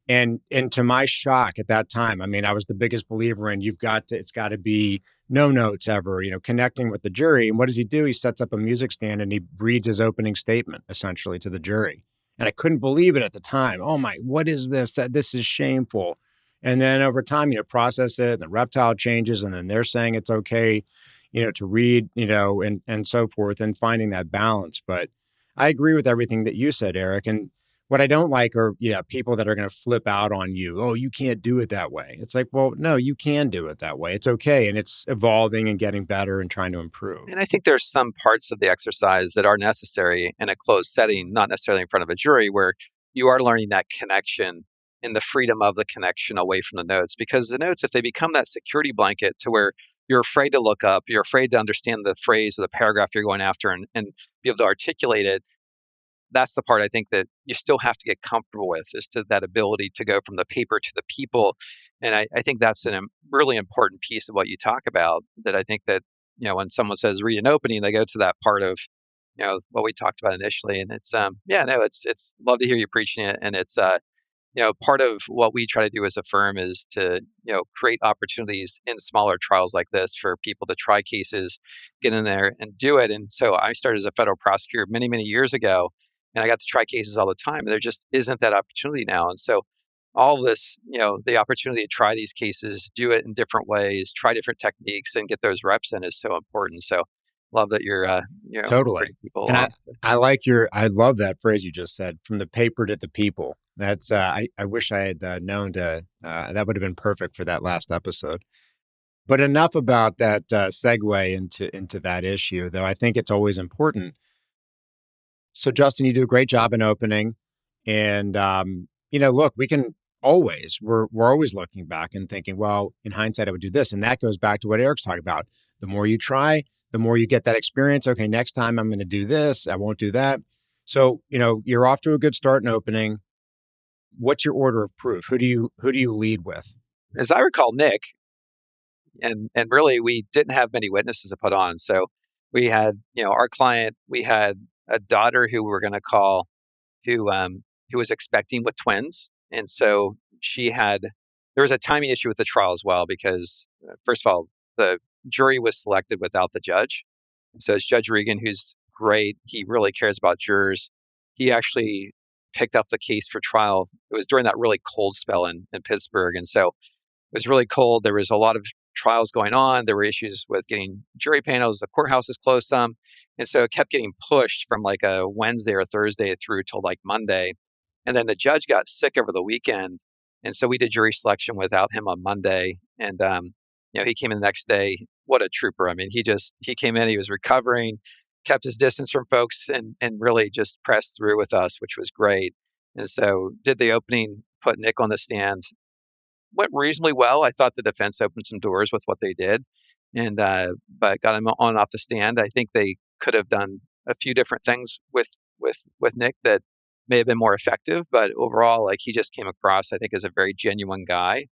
And to my shock at that time, I was the biggest believer in it's got to be no notes ever, connecting with the jury. And what does he do? He sets up a music stand and he reads his opening statement essentially to the jury. And I couldn't believe it at the time. Oh my, what is this? This is shameful. And then over time, process it, and the reptile changes, and then they're saying it's okay, to read, and so forth, and finding that balance. But I agree with everything that you said, Eric. And what I don't like are, people that are going to flip out on you. Oh, you can't do it that way. It's like, well, no, you can do it that way. It's okay. And it's evolving and getting better and trying to improve. And I think there's some parts of the exercise that are necessary in a closed setting, not necessarily in front of a jury, where you are learning that connection and the freedom of the connection away from the notes. Because the notes, if they become that security blanket to where you're afraid to look up, you're afraid to understand the phrase or the paragraph you're going after and be able to articulate it, that's the part I think that you still have to get comfortable with, is to that ability to go from the paper to the people. And I think that's a really important piece of what you talk about, that I think that, when someone says read an opening, they go to that part of, what we talked about initially. And it's, it's love to hear you preaching it. And it's, part of what we try to do as a firm is to, create opportunities in smaller trials like this for people to try cases, get in there and do it. And so I started as a federal prosecutor many, many years ago, and I got to try cases all the time. And there just isn't that opportunity now. And so all of this, the opportunity to try these cases, do it in different ways, try different techniques, and get those reps in is so important. So love that you're, Totally. people And along. I love that phrase you just said, from the paper to the people. That's, I wish I had known that would have been perfect for that last episode. But enough about that segue into that issue, though I think it's always important. So, Justin, you do a great job in opening. And, look, we're always looking back and thinking, well, in hindsight, I would do this. And that goes back to what Eric's talking about. The more you try, the more you get that experience. Okay, next time I'm going to do this. I won't do that. So, you're off to a good start in opening. What's your order of proof? Who do you lead with? As I recall, Nick, and really we didn't have many witnesses to put on. So we had, our client, we had a daughter who we were going to call, who was expecting with twins. And so she had there was a timing issue with the trial as well, because first of all, the jury was selected without the judge. So it's Judge Regan, who's great. He really cares about jurors. He actually picked up the case for trial. It was during that really cold spell in Pittsburgh. And so it was really cold. There was a lot of trials going on. There were issues with getting jury panels. The courthouse was closed some. And so it kept getting pushed from like a Wednesday or Thursday through till like Monday. And then the judge got sick over the weekend. And so we did jury selection without him on Monday. And, he came in the next day. What a trooper. I mean, he came in, he was recovering, kept his distance from folks and really just pressed through with us, which was great. And so did the opening, put Nick on the stand. Went reasonably well. I thought the defense opened some doors with what they did, and but got him on and off the stand. I think they could have done a few different things with Nick that may have been more effective. But overall, like, he just came across, I think, as a very genuine guy,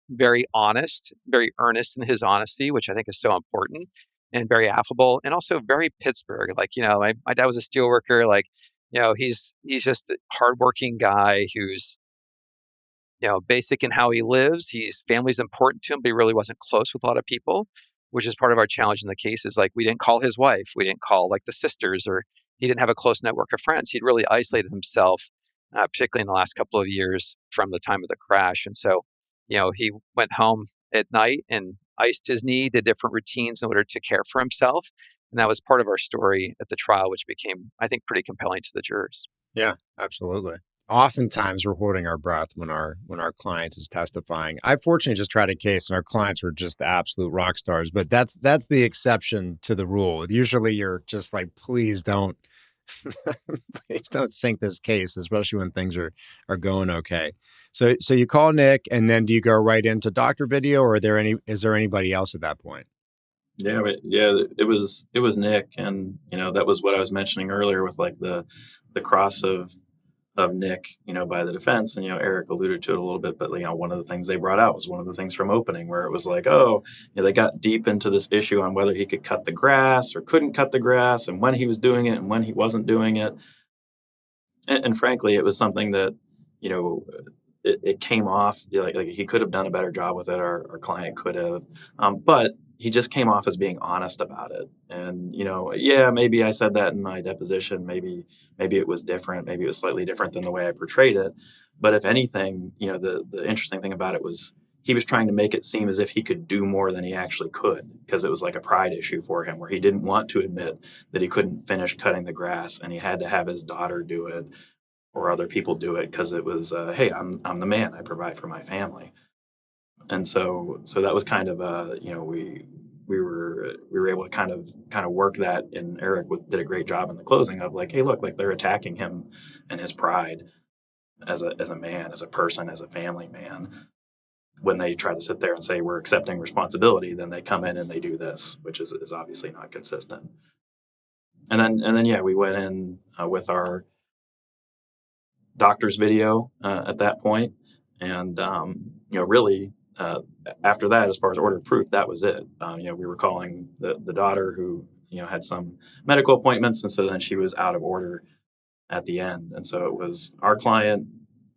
very honest, very earnest in his honesty, which I think is so important, and very affable, and also very Pittsburgh. Like, my dad was a steelworker. Like, he's just a hardworking guy who's basic in how he lives. His family's important to him, but he really wasn't close with a lot of people, which is part of our challenge in the case. Is like, we didn't call his wife, we didn't call like the sisters, or he didn't have a close network of friends. He'd really isolated himself, particularly in the last couple of years from the time of the crash. And so, he went home at night and iced his knee, did different routines in order to care for himself. And that was part of our story at the trial, which became, I think, pretty compelling to the jurors. Yeah, absolutely. Oftentimes we're holding our breath when our client is testifying. I fortunately just tried a case and our clients were just the absolute rock stars, but that's the exception to the rule. Usually you're just like, please don't please don't sink this case, especially when things are going okay. So you call Nick, and then do you go right into doctor video, or is there anybody else at that point? Yeah, it was Nick, and that was what I was mentioning earlier with like the cross of Nick, by the defense, and Eric alluded to it a little bit, but one of the things they brought out was one of the things from opening, where it was like, oh, they got deep into this issue on whether he could cut the grass or couldn't cut the grass, and when he was doing it and when he wasn't doing it, and frankly, it was something that it came off like he could have done a better job with it. Our client could have, but he just came off as being honest about it. And yeah, maybe I said that in my deposition. Maybe it was different. Maybe it was slightly different than the way I portrayed it. But if anything, the interesting thing about it was he was trying to make it seem as if he could do more than he actually could, because it was like a pride issue for him, where he didn't want to admit that he couldn't finish cutting the grass, and he had to have his daughter do it or other people do it, because it was, hey, I'm the man. I provide for my family. And so that was kind of we were able to kind of work that, and Eric did a great job in the closing of like, hey, look, like they're attacking him and his pride as a man, as a person, as a family man. When they try to sit there and say we're accepting responsibility, then they come in and they do this, which is obviously not consistent. And then yeah, we went in with our doctor's video at that point, and really after that, as far as order of proof, that was it. We were calling the daughter, who had some medical appointments, and so then she was out of order at the end. And so it was our client,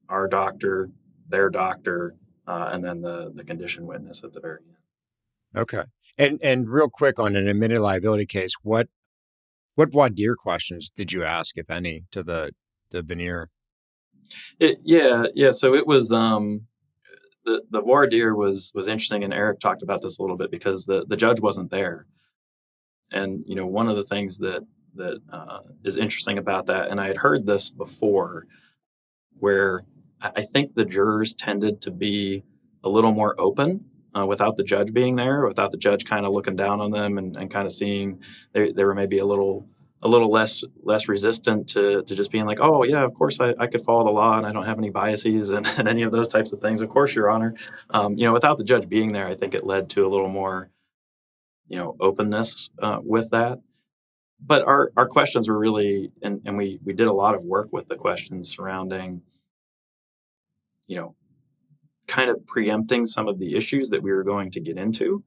our doctor, their doctor, and then the condition witness at the very end. Okay. And real quick, on an admitted liability case, what voir dire questions did you ask, if any, to the veneer? Yeah. So it was the voir dire was interesting, and Eric talked about this a little bit, because the judge wasn't there. And one of the things that is interesting about that, and I had heard this before, where I think the jurors tended to be a little more open without the judge being there, without the judge kind of looking down on them and kind of seeing they were maybe a little less resistant to just being like, oh yeah, of course I could follow the law and I don't have any biases and any of those types of things. Of course, Your Honor. Without the judge being there, I think it led to a little more, openness with that. But our questions were really, and we did a lot of work with the questions surrounding, kind of preempting some of the issues that we were going to get into,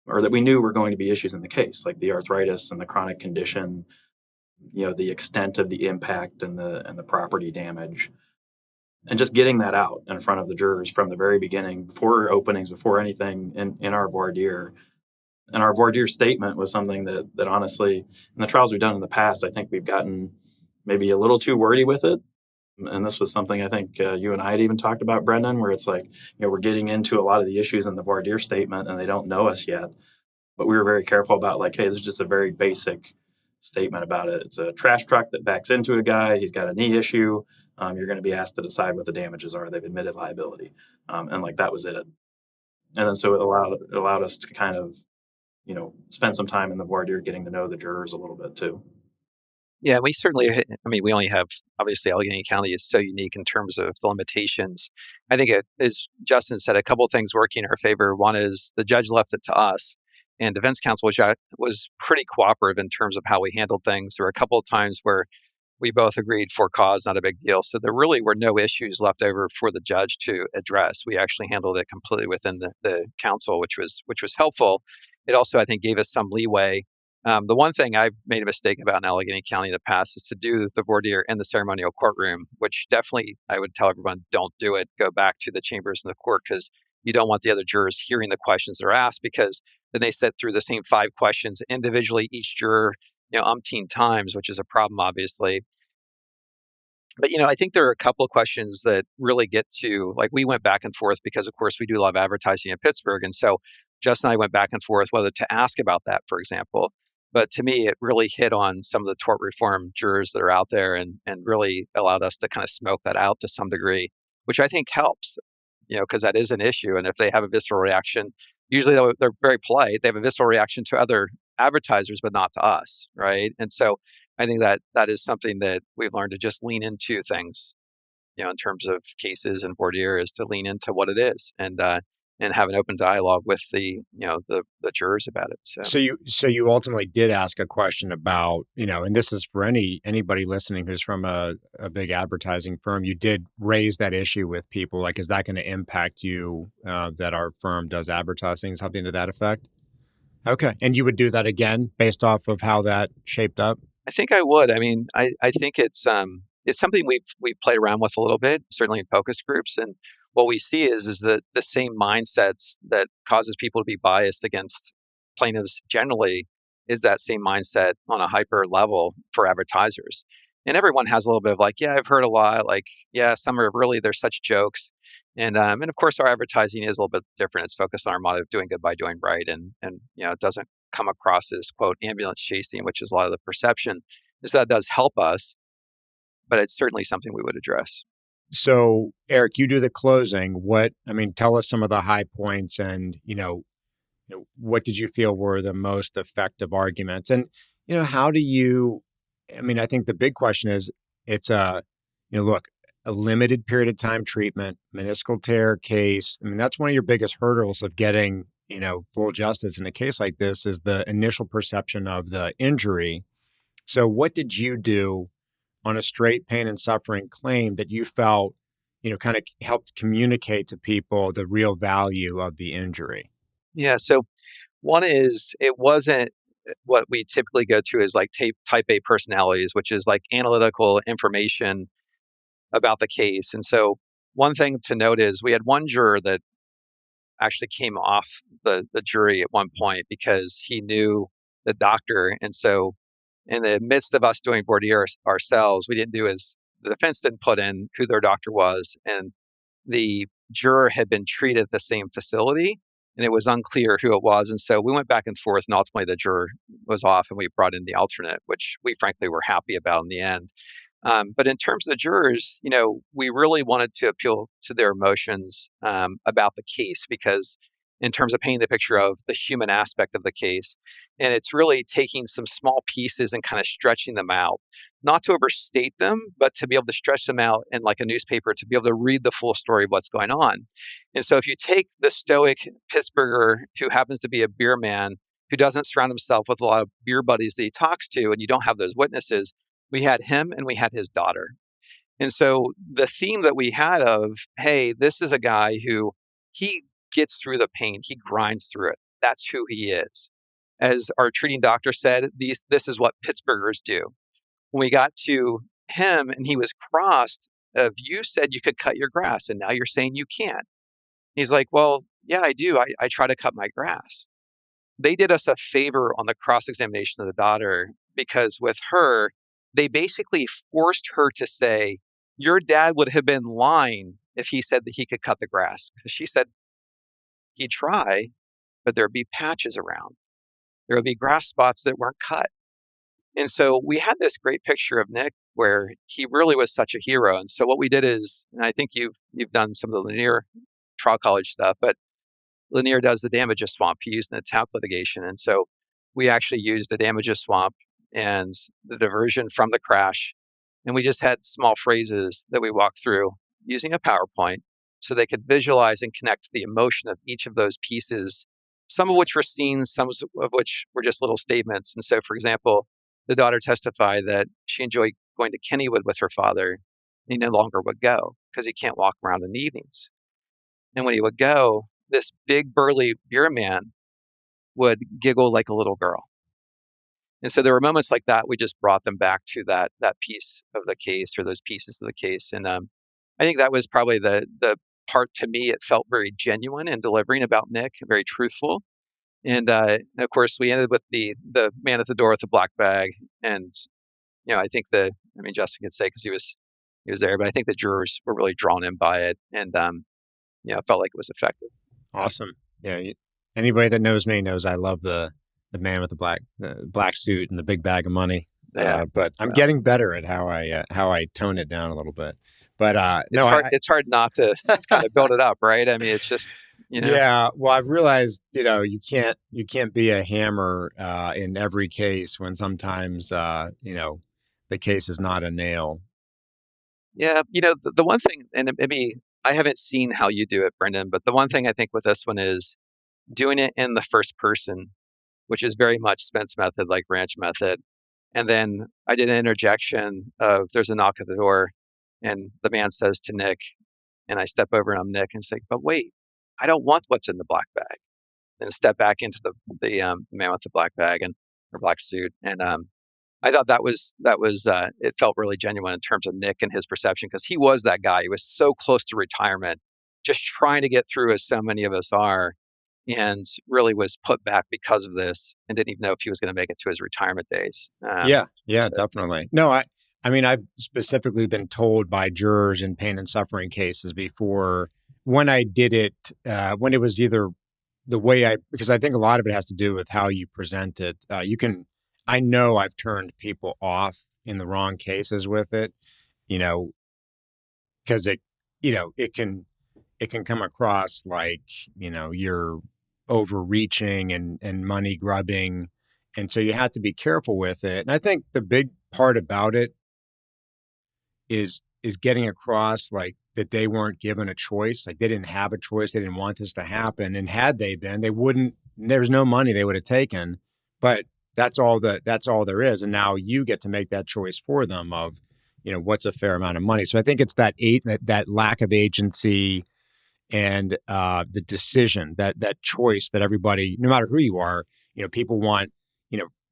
or that we knew were going to be issues in the case, like the arthritis and the chronic condition, the extent of the impact and the property damage. and just getting that out in front of the jurors from the very beginning, before openings, before anything in our voir dire. And our voir dire statement was something that honestly, in the trials we've done in the past, I think we've gotten maybe a little too wordy with it. And this was something I think you and I had even talked about, Brendan, where it's like, we're getting into a lot of the issues in the voir dire statement and they don't know us yet. But we were very careful about like, hey, this is just a very basic statement about it. It's a trash truck that backs into a guy. He's got a knee issue. You're going to be asked to decide what the damages are. They've admitted liability. And like that was it. And then so it allowed us to kind of, spend some time in the voir dire getting to know the jurors a little bit too. Yeah, we certainly, we only have, obviously, Allegheny County is so unique in terms of the limitations. I think as Justin said, a couple of things working in our favor. One is the judge left it to us, and defense counsel was pretty cooperative in terms of how we handled things. There were a couple of times where we both agreed for cause, not a big deal. So there really were no issues left over for the judge to address. We actually handled it completely within the counsel, which was helpful. It also, I think, gave us some leeway. The one thing I've made a mistake about in Allegheny County in the past is to do the voir dire in the ceremonial courtroom, which definitely I would tell everyone, don't do it. Go back to the chambers in the court, because you don't want the other jurors hearing the questions that are asked, because then they sit through the same 5 questions individually, each juror, umpteen times, which is a problem, obviously. But, I think there are a couple of questions that really get to, like, we went back and forth because, of course, we do a lot of advertising in Pittsburgh. And so Justin and I went back and forth whether to ask about that, for example. But to me, it really hit on some of the tort reform jurors that are out there and really allowed us to kind of smoke that out to some degree, which I think helps, because that is an issue. And if they have a visceral reaction, usually they're very polite. They have a visceral reaction to other advertisers, but not to us, right? And so I think that is something that we've learned to just lean into things, in terms of cases and voir dire, is to lean into what it is and have an open dialogue with the jurors about it. So you ultimately did ask a question about, and this is for anybody listening who's from a big advertising firm. You did raise that issue with people, like, is that going to impact you that our firm does advertising, something to that effect? Okay, and you would do that again based off of how that shaped up? I think I would. I think it's something we've played around with a little bit, certainly in focus groups. And what we see is that the same mindsets that causes people to be biased against plaintiffs generally is that same mindset on a hyper level for advertisers. And everyone has a little bit of like, yeah, I've heard a lot. Like, yeah, some are really, they're such jokes. And of course, our advertising is a little bit different. It's focused on our motto of doing good by doing right. And it doesn't come across as, quote, ambulance chasing, which is a lot of the perception. Is that does help us, but it's certainly something we would address. So, Eric, you do the closing. Tell us some of the high points and, what did you feel were the most effective arguments? And, how do you, I think the big question is, it's look, a limited period of time treatment, meniscal tear case. That's one of your biggest hurdles of getting, full justice in a case like this, is the initial perception of the injury. So what did you do on a straight pain and suffering claim that you felt, kind of helped communicate to people the real value of the injury? Yeah. So one is, it wasn't what we typically go to as like type A personalities, which is like analytical information about the case. And so one thing to note is we had one juror that actually came off the jury at one point because he knew the doctor. And so in the midst of us doing voir dire ourselves, we didn't do as the defense didn't put in who their doctor was. And the juror had been treated at the same facility, and it was unclear who it was. And so we went back and forth, and ultimately the juror was off, and we brought in the alternate, which we frankly were happy about in the end. But in terms of the jurors, we really wanted to appeal to their emotions about the case, because in terms of painting the picture of the human aspect of the case, and it's really taking some small pieces and kind of stretching them out, not to overstate them, but to be able to stretch them out in like a newspaper, to be able to read the full story of what's going on. And so if you take the stoic Pittsburgher who happens to be a beer man, who doesn't surround himself with a lot of beer buddies that he talks to, and you don't have those witnesses, we had him and we had his daughter. And so the theme that we had of, hey, this is a guy who he gets through the pain, he grinds through it. That's who he is. As our treating doctor said, this is what Pittsburghers do. When we got to him and he was crossed, of you said you could cut your grass and now you're saying you can't. He's like, well, yeah, I do. I try to cut my grass. They did us a favor on the cross-examination of the daughter because with her, they basically forced her to say, your dad would have been lying if he said that he could cut the grass. Because she said he'd try, but there'd be patches around. There would be grass spots that weren't cut. And so we had this great picture of Nick where he really was such a hero. And so what we did is, and I think you've done some of the linear trial college stuff, but Lanier does the damages swamp. He used in the TAP litigation. And so we actually used the damages swamp and the diversion from the crash. And we just had small phrases that we walked through using a PowerPoint so they could visualize and connect the emotion of each of those pieces, some of which were scenes, some of which were just little statements. And so, for example, the daughter testified that she enjoyed going to Kennywood with her father. He no longer would go because he can't walk around in the evenings. And when he would go, this big burly beer man would giggle like a little girl. And so there were moments like that. We just brought them back to that piece of the case or those pieces of the case. And I think that was probably the part to me. It felt very genuine in delivering about Nick, very truthful. And of course, we ended with the man at the door with the black bag. And I think Justin could say because he was there, but I think the jurors were really drawn in by it, and it felt like it was effective. Awesome. Yeah. Anybody that knows me knows I love the man with the black suit and the big bag of money. Yeah. But I'm getting better at how I tone it down a little bit. But it's hard not to kind of build it up, right? I mean, it's just Yeah. Well, I've realized you can't be a hammer in every case when sometimes the case is not a nail. Yeah. The one thing, and maybe I haven't seen how you do it, Brendan, but the one thing I think with this one is doing it in the first person, which is very much Spence method, like Ranch method. And then I did an interjection of there's a knock at the door and the man says to Nick, and I step over and I'm Nick and say, but wait, I don't want what's in the black bag. And step back into the man with the black bag or black suit. And I thought that was it felt really genuine in terms of Nick and his perception because he was that guy. He was so close to retirement, just trying to get through as so many of us are, and really was put back because of this and didn't even know if he was going to make it to his retirement days. Definitely. No, I've specifically been told by jurors in pain and suffering cases before when I did it, when it was either the way because I think a lot of it has to do with how you present it. I know I've turned people off in the wrong cases with it, because it can come across like, you're overreaching and money grubbing. And so you have to be careful with it. And I think the big part about it is getting across like that they weren't given a choice. Like they didn't have a choice. They didn't want this to happen. And had they been, there was no money they would have taken, but that's all there is. And now you get to make that choice for them of, what's a fair amount of money. So I think it's that lack of agency and the decision, that choice that everybody, no matter who you are, people want,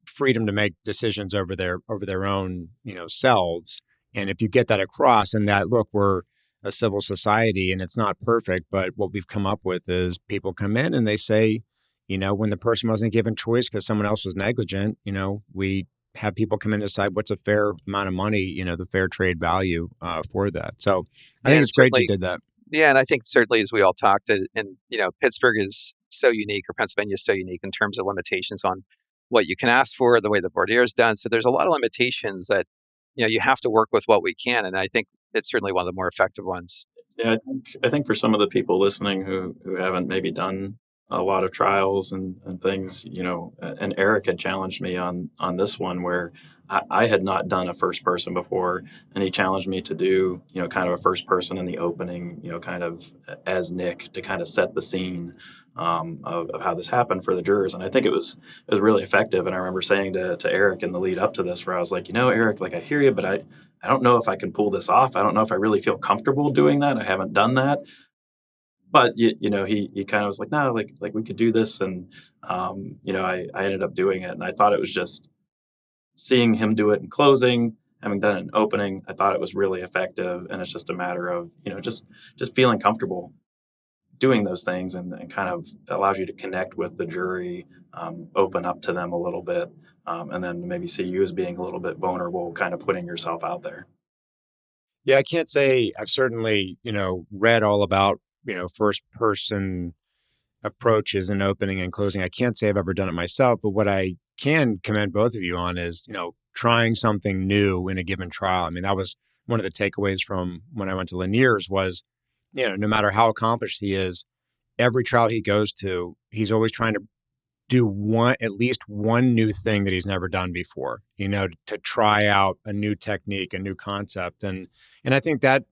freedom to make decisions over their own, selves. And if you get that across and that, look, we're a civil society and it's not perfect, but what we've come up with is people come in and they say, when the person wasn't given choice because someone else was negligent, we have people come in and decide what's a fair amount of money, the fair trade value for that. So I think it's great you did that. Yeah. And I think certainly as we all talked, and Pittsburgh is so unique, or Pennsylvania is so unique in terms of limitations on what you can ask for, the way the voir dire is done. So there's a lot of limitations that, you have to work with what we can. And I think it's certainly one of the more effective ones. Yeah, I think for some of the people listening who haven't maybe done a lot of trials and things, and Eric had challenged me on this one where I had not done a first person before, and he challenged me to do, kind of a first person in the opening, kind of as Nick to kind of set the scene of how this happened for the jurors. And I think it was really effective. And I remember saying to Eric in the lead up to this, where I was like, Eric, like I hear you, but I don't know if I can pull this off. I don't know if I really feel comfortable doing that. I haven't done that. But he kind of was like, no, like we could do this, and I ended up doing it, and I thought it was just seeing him do it in closing, having done an opening, I thought it was really effective, and it's just a matter of just feeling comfortable doing those things, and kind of allows you to connect with the jury, open up to them a little bit, and then maybe see you as being a little bit vulnerable, kind of putting yourself out there. Yeah, I can't say I've certainly, read all about, first person approaches in opening and closing. I can't say I've ever done it myself, but what I can commend both of you on is, trying something new in a given trial. I mean, that was one of the takeaways from when I went to Lanier's was, no matter how accomplished he is, every trial he goes to, he's always trying to do at least one new thing that he's never done before, to try out a new technique, a new concept. And I think that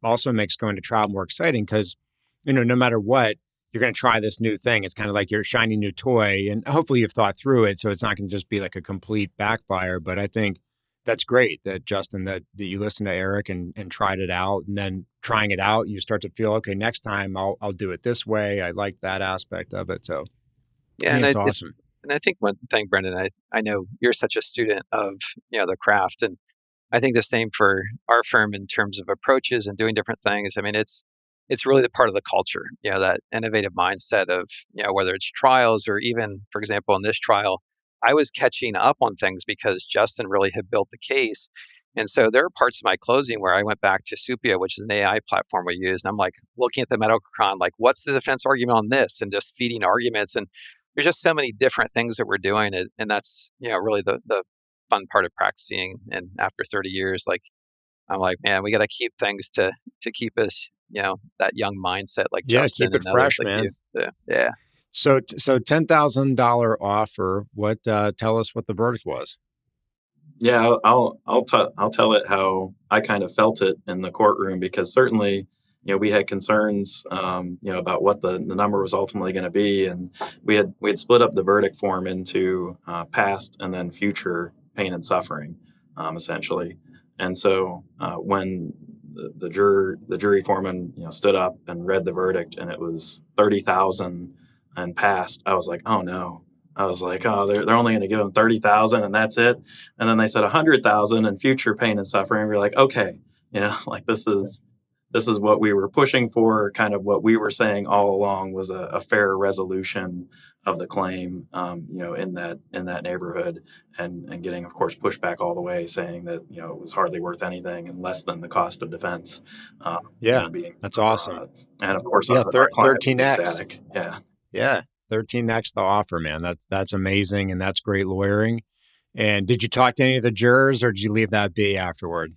also makes going to trial more exciting because, no matter what, you're going to try this new thing. It's kind of like your shiny new toy, and hopefully you've thought through it. So it's not going to just be like a complete backfire. But I think that's great that Justin, that you listened to Eric and tried it out, and then trying it out, you start to feel, okay, next time I'll do it this way. I like that aspect of it. So I Yeah, think it's awesome. and I think one thing, Brendan, I know you're such a student of the craft, and I think the same for our firm in terms of approaches and doing different things. I mean, it's really the part of the culture, that innovative mindset of whether it's trials or even, for example, in this trial, I was catching up on things because Justin really had built the case. And so there are parts of my closing where I went back to Supia, which is an AI platform we use. And I'm like looking at the medical con, like, what's the defense argument on this? And just feeding arguments. And there's just so many different things that we're doing. And that's, really the fun part of practicing. And after 30 years, like, I'm like, man, we got to keep things to keep us, that young mindset like Yeah, Justin keep it and others fresh, like you. man. Yeah. So $10,000 offer. What? Tell us what the verdict was. Yeah, I'll tell it how I kind of felt it in the courtroom, because certainly, we had concerns, about what the number was ultimately going to be, and we had split up the verdict form into past and then future pain and suffering, essentially. And so when the jury foreman stood up and read the verdict, and it was 30,000 and past, I was like, oh no. I was like, oh, they're only going to give him 30,000 and that's it. And then they said 100,000 in future pain and suffering. We're like, okay, like this is what we were pushing for. Kind of what we were saying all along was a fair resolution of the claim, in that neighborhood, and getting, of course, pushback all the way, saying that it was hardly worth anything and less than the cost of defense. Yeah, Being that's awesome. and of course Yeah, our client was 13x. ecstatic. Yeah. Yeah, 13x the offer, man. That's amazing, and that's great lawyering. And did you talk to any of the jurors, or did you leave that be afterward?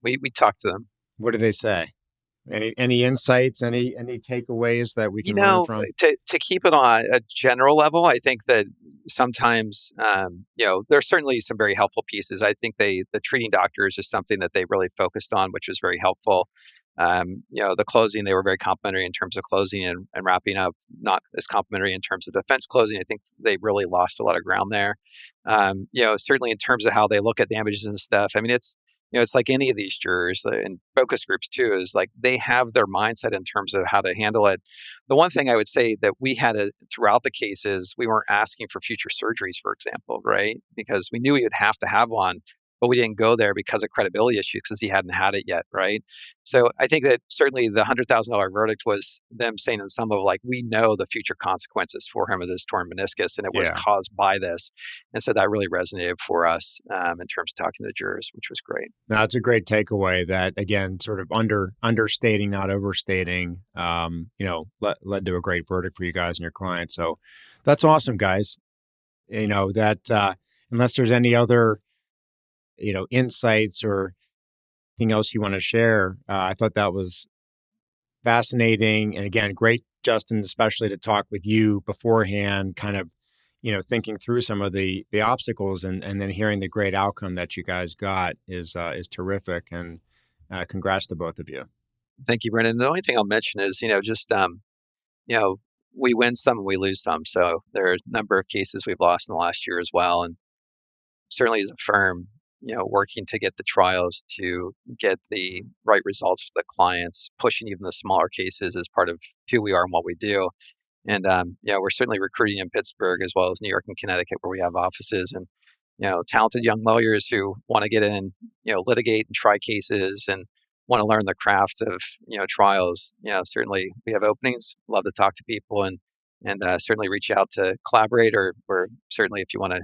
We talked to them. What did they say? Any insights? Any takeaways that we You can learn know, from? to keep it on a general level, I think that sometimes, there's certainly some very helpful pieces. I think the treating doctors is something that they really focused on, which was very helpful. The closing, they were very complimentary in terms of closing and wrapping up, not as complimentary in terms of defense closing. I think they really lost a lot of ground there. Certainly in terms of how they look at damages and stuff. I mean, it's like any of these jurors and focus groups too, is like they have their mindset in terms of how to handle it. The one thing I would say that we had throughout the cases, we weren't asking for future surgeries, for example, right? Because we knew he would have to have one, but we didn't go there because of credibility issues because he hadn't had it yet, right? So I think that certainly the $100,000 verdict was them saying in some of like, we know the future consequences for him of this torn meniscus, and it was Yeah. caused by this. And so that really resonated for us in terms of talking to the jurors, which was great. Now, it's a great takeaway that, again, sort of understating, not overstating, led to a great verdict for you guys and your clients. So that's awesome, guys. That unless there's any other, insights or anything else you want to share, I thought that was fascinating. And again, great, Justin, especially to talk with you beforehand, kind of, thinking through some of the obstacles and then hearing the great outcome that you guys got is terrific. And congrats to both of you. Thank you, Brendan. The only thing I'll mention is, we win some and we lose some. So there are a number of cases we've lost in the last year as well. And certainly as a firm, working to get the trials to get the right results for the clients, pushing even the smaller cases as part of who we are and what we do. And, we're certainly recruiting in Pittsburgh as well as New York and Connecticut where we have offices. And, talented young lawyers who want to get in, litigate and try cases and want to learn the craft of, trials. Certainly we have openings. Love to talk to people and certainly reach out to collaborate or certainly if you want to,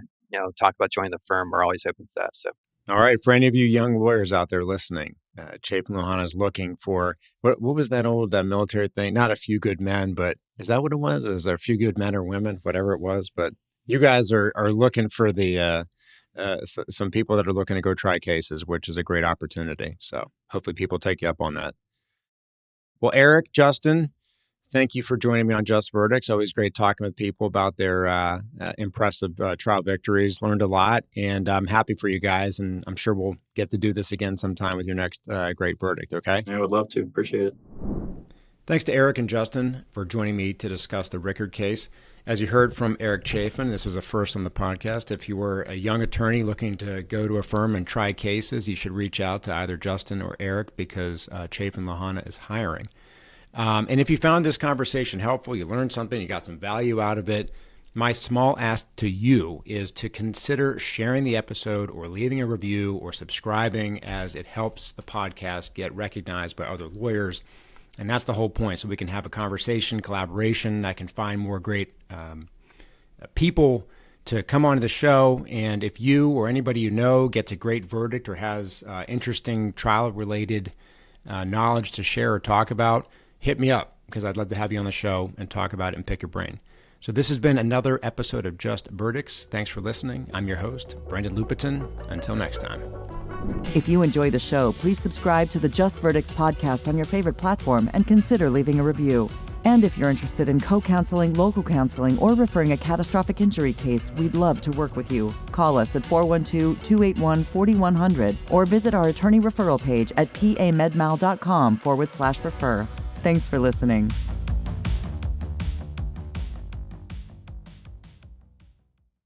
talk about joining the firm, we're always open to that. So. All right. For any of you young lawyers out there listening, Chaffin Lupetin is looking for, what was that old military thing? Not a few good men, but is that what it was? Or was there a few good men or women, whatever it was? But you guys are looking for the some people that are looking to go try cases, which is a great opportunity. So hopefully people take you up on that. Well, Eric, Justin, thank you for joining me on Just Verdicts. Always great talking with people about their impressive trial victories. Learned a lot, and I'm happy for you guys, and I'm sure we'll get to do this again sometime with your next great verdict, okay? I would love to. Appreciate it. Thanks to Eric and Justin for joining me to discuss the Rickard case. As you heard from Eric Chaffin, this was a first on the podcast. If you were a young attorney looking to go to a firm and try cases, you should reach out to either Justin or Eric because Chaffin Lupetin is hiring. And if you found this conversation helpful, you learned something, you got some value out of it, my small ask to you is to consider sharing the episode or leaving a review or subscribing, as it helps the podcast get recognized by other lawyers. And that's the whole point. So we can have a conversation, collaboration. I can find more great people to come onto the show. And if you or anybody you know gets a great verdict or has interesting trial-related knowledge to share or talk about, hit me up because I'd love to have you on the show and talk about it and pick your brain. So this has been another episode of Just Verdicts. Thanks for listening. I'm your host, Brendan Lupetin. Until next time. If you enjoy the show, please subscribe to the Just Verdicts podcast on your favorite platform and consider leaving a review. And if you're interested in co-counseling, local counseling, or referring a catastrophic injury case, we'd love to work with you. Call us at 412-281-4100 or visit our attorney referral page at pamedmal.com/refer. Thanks for listening.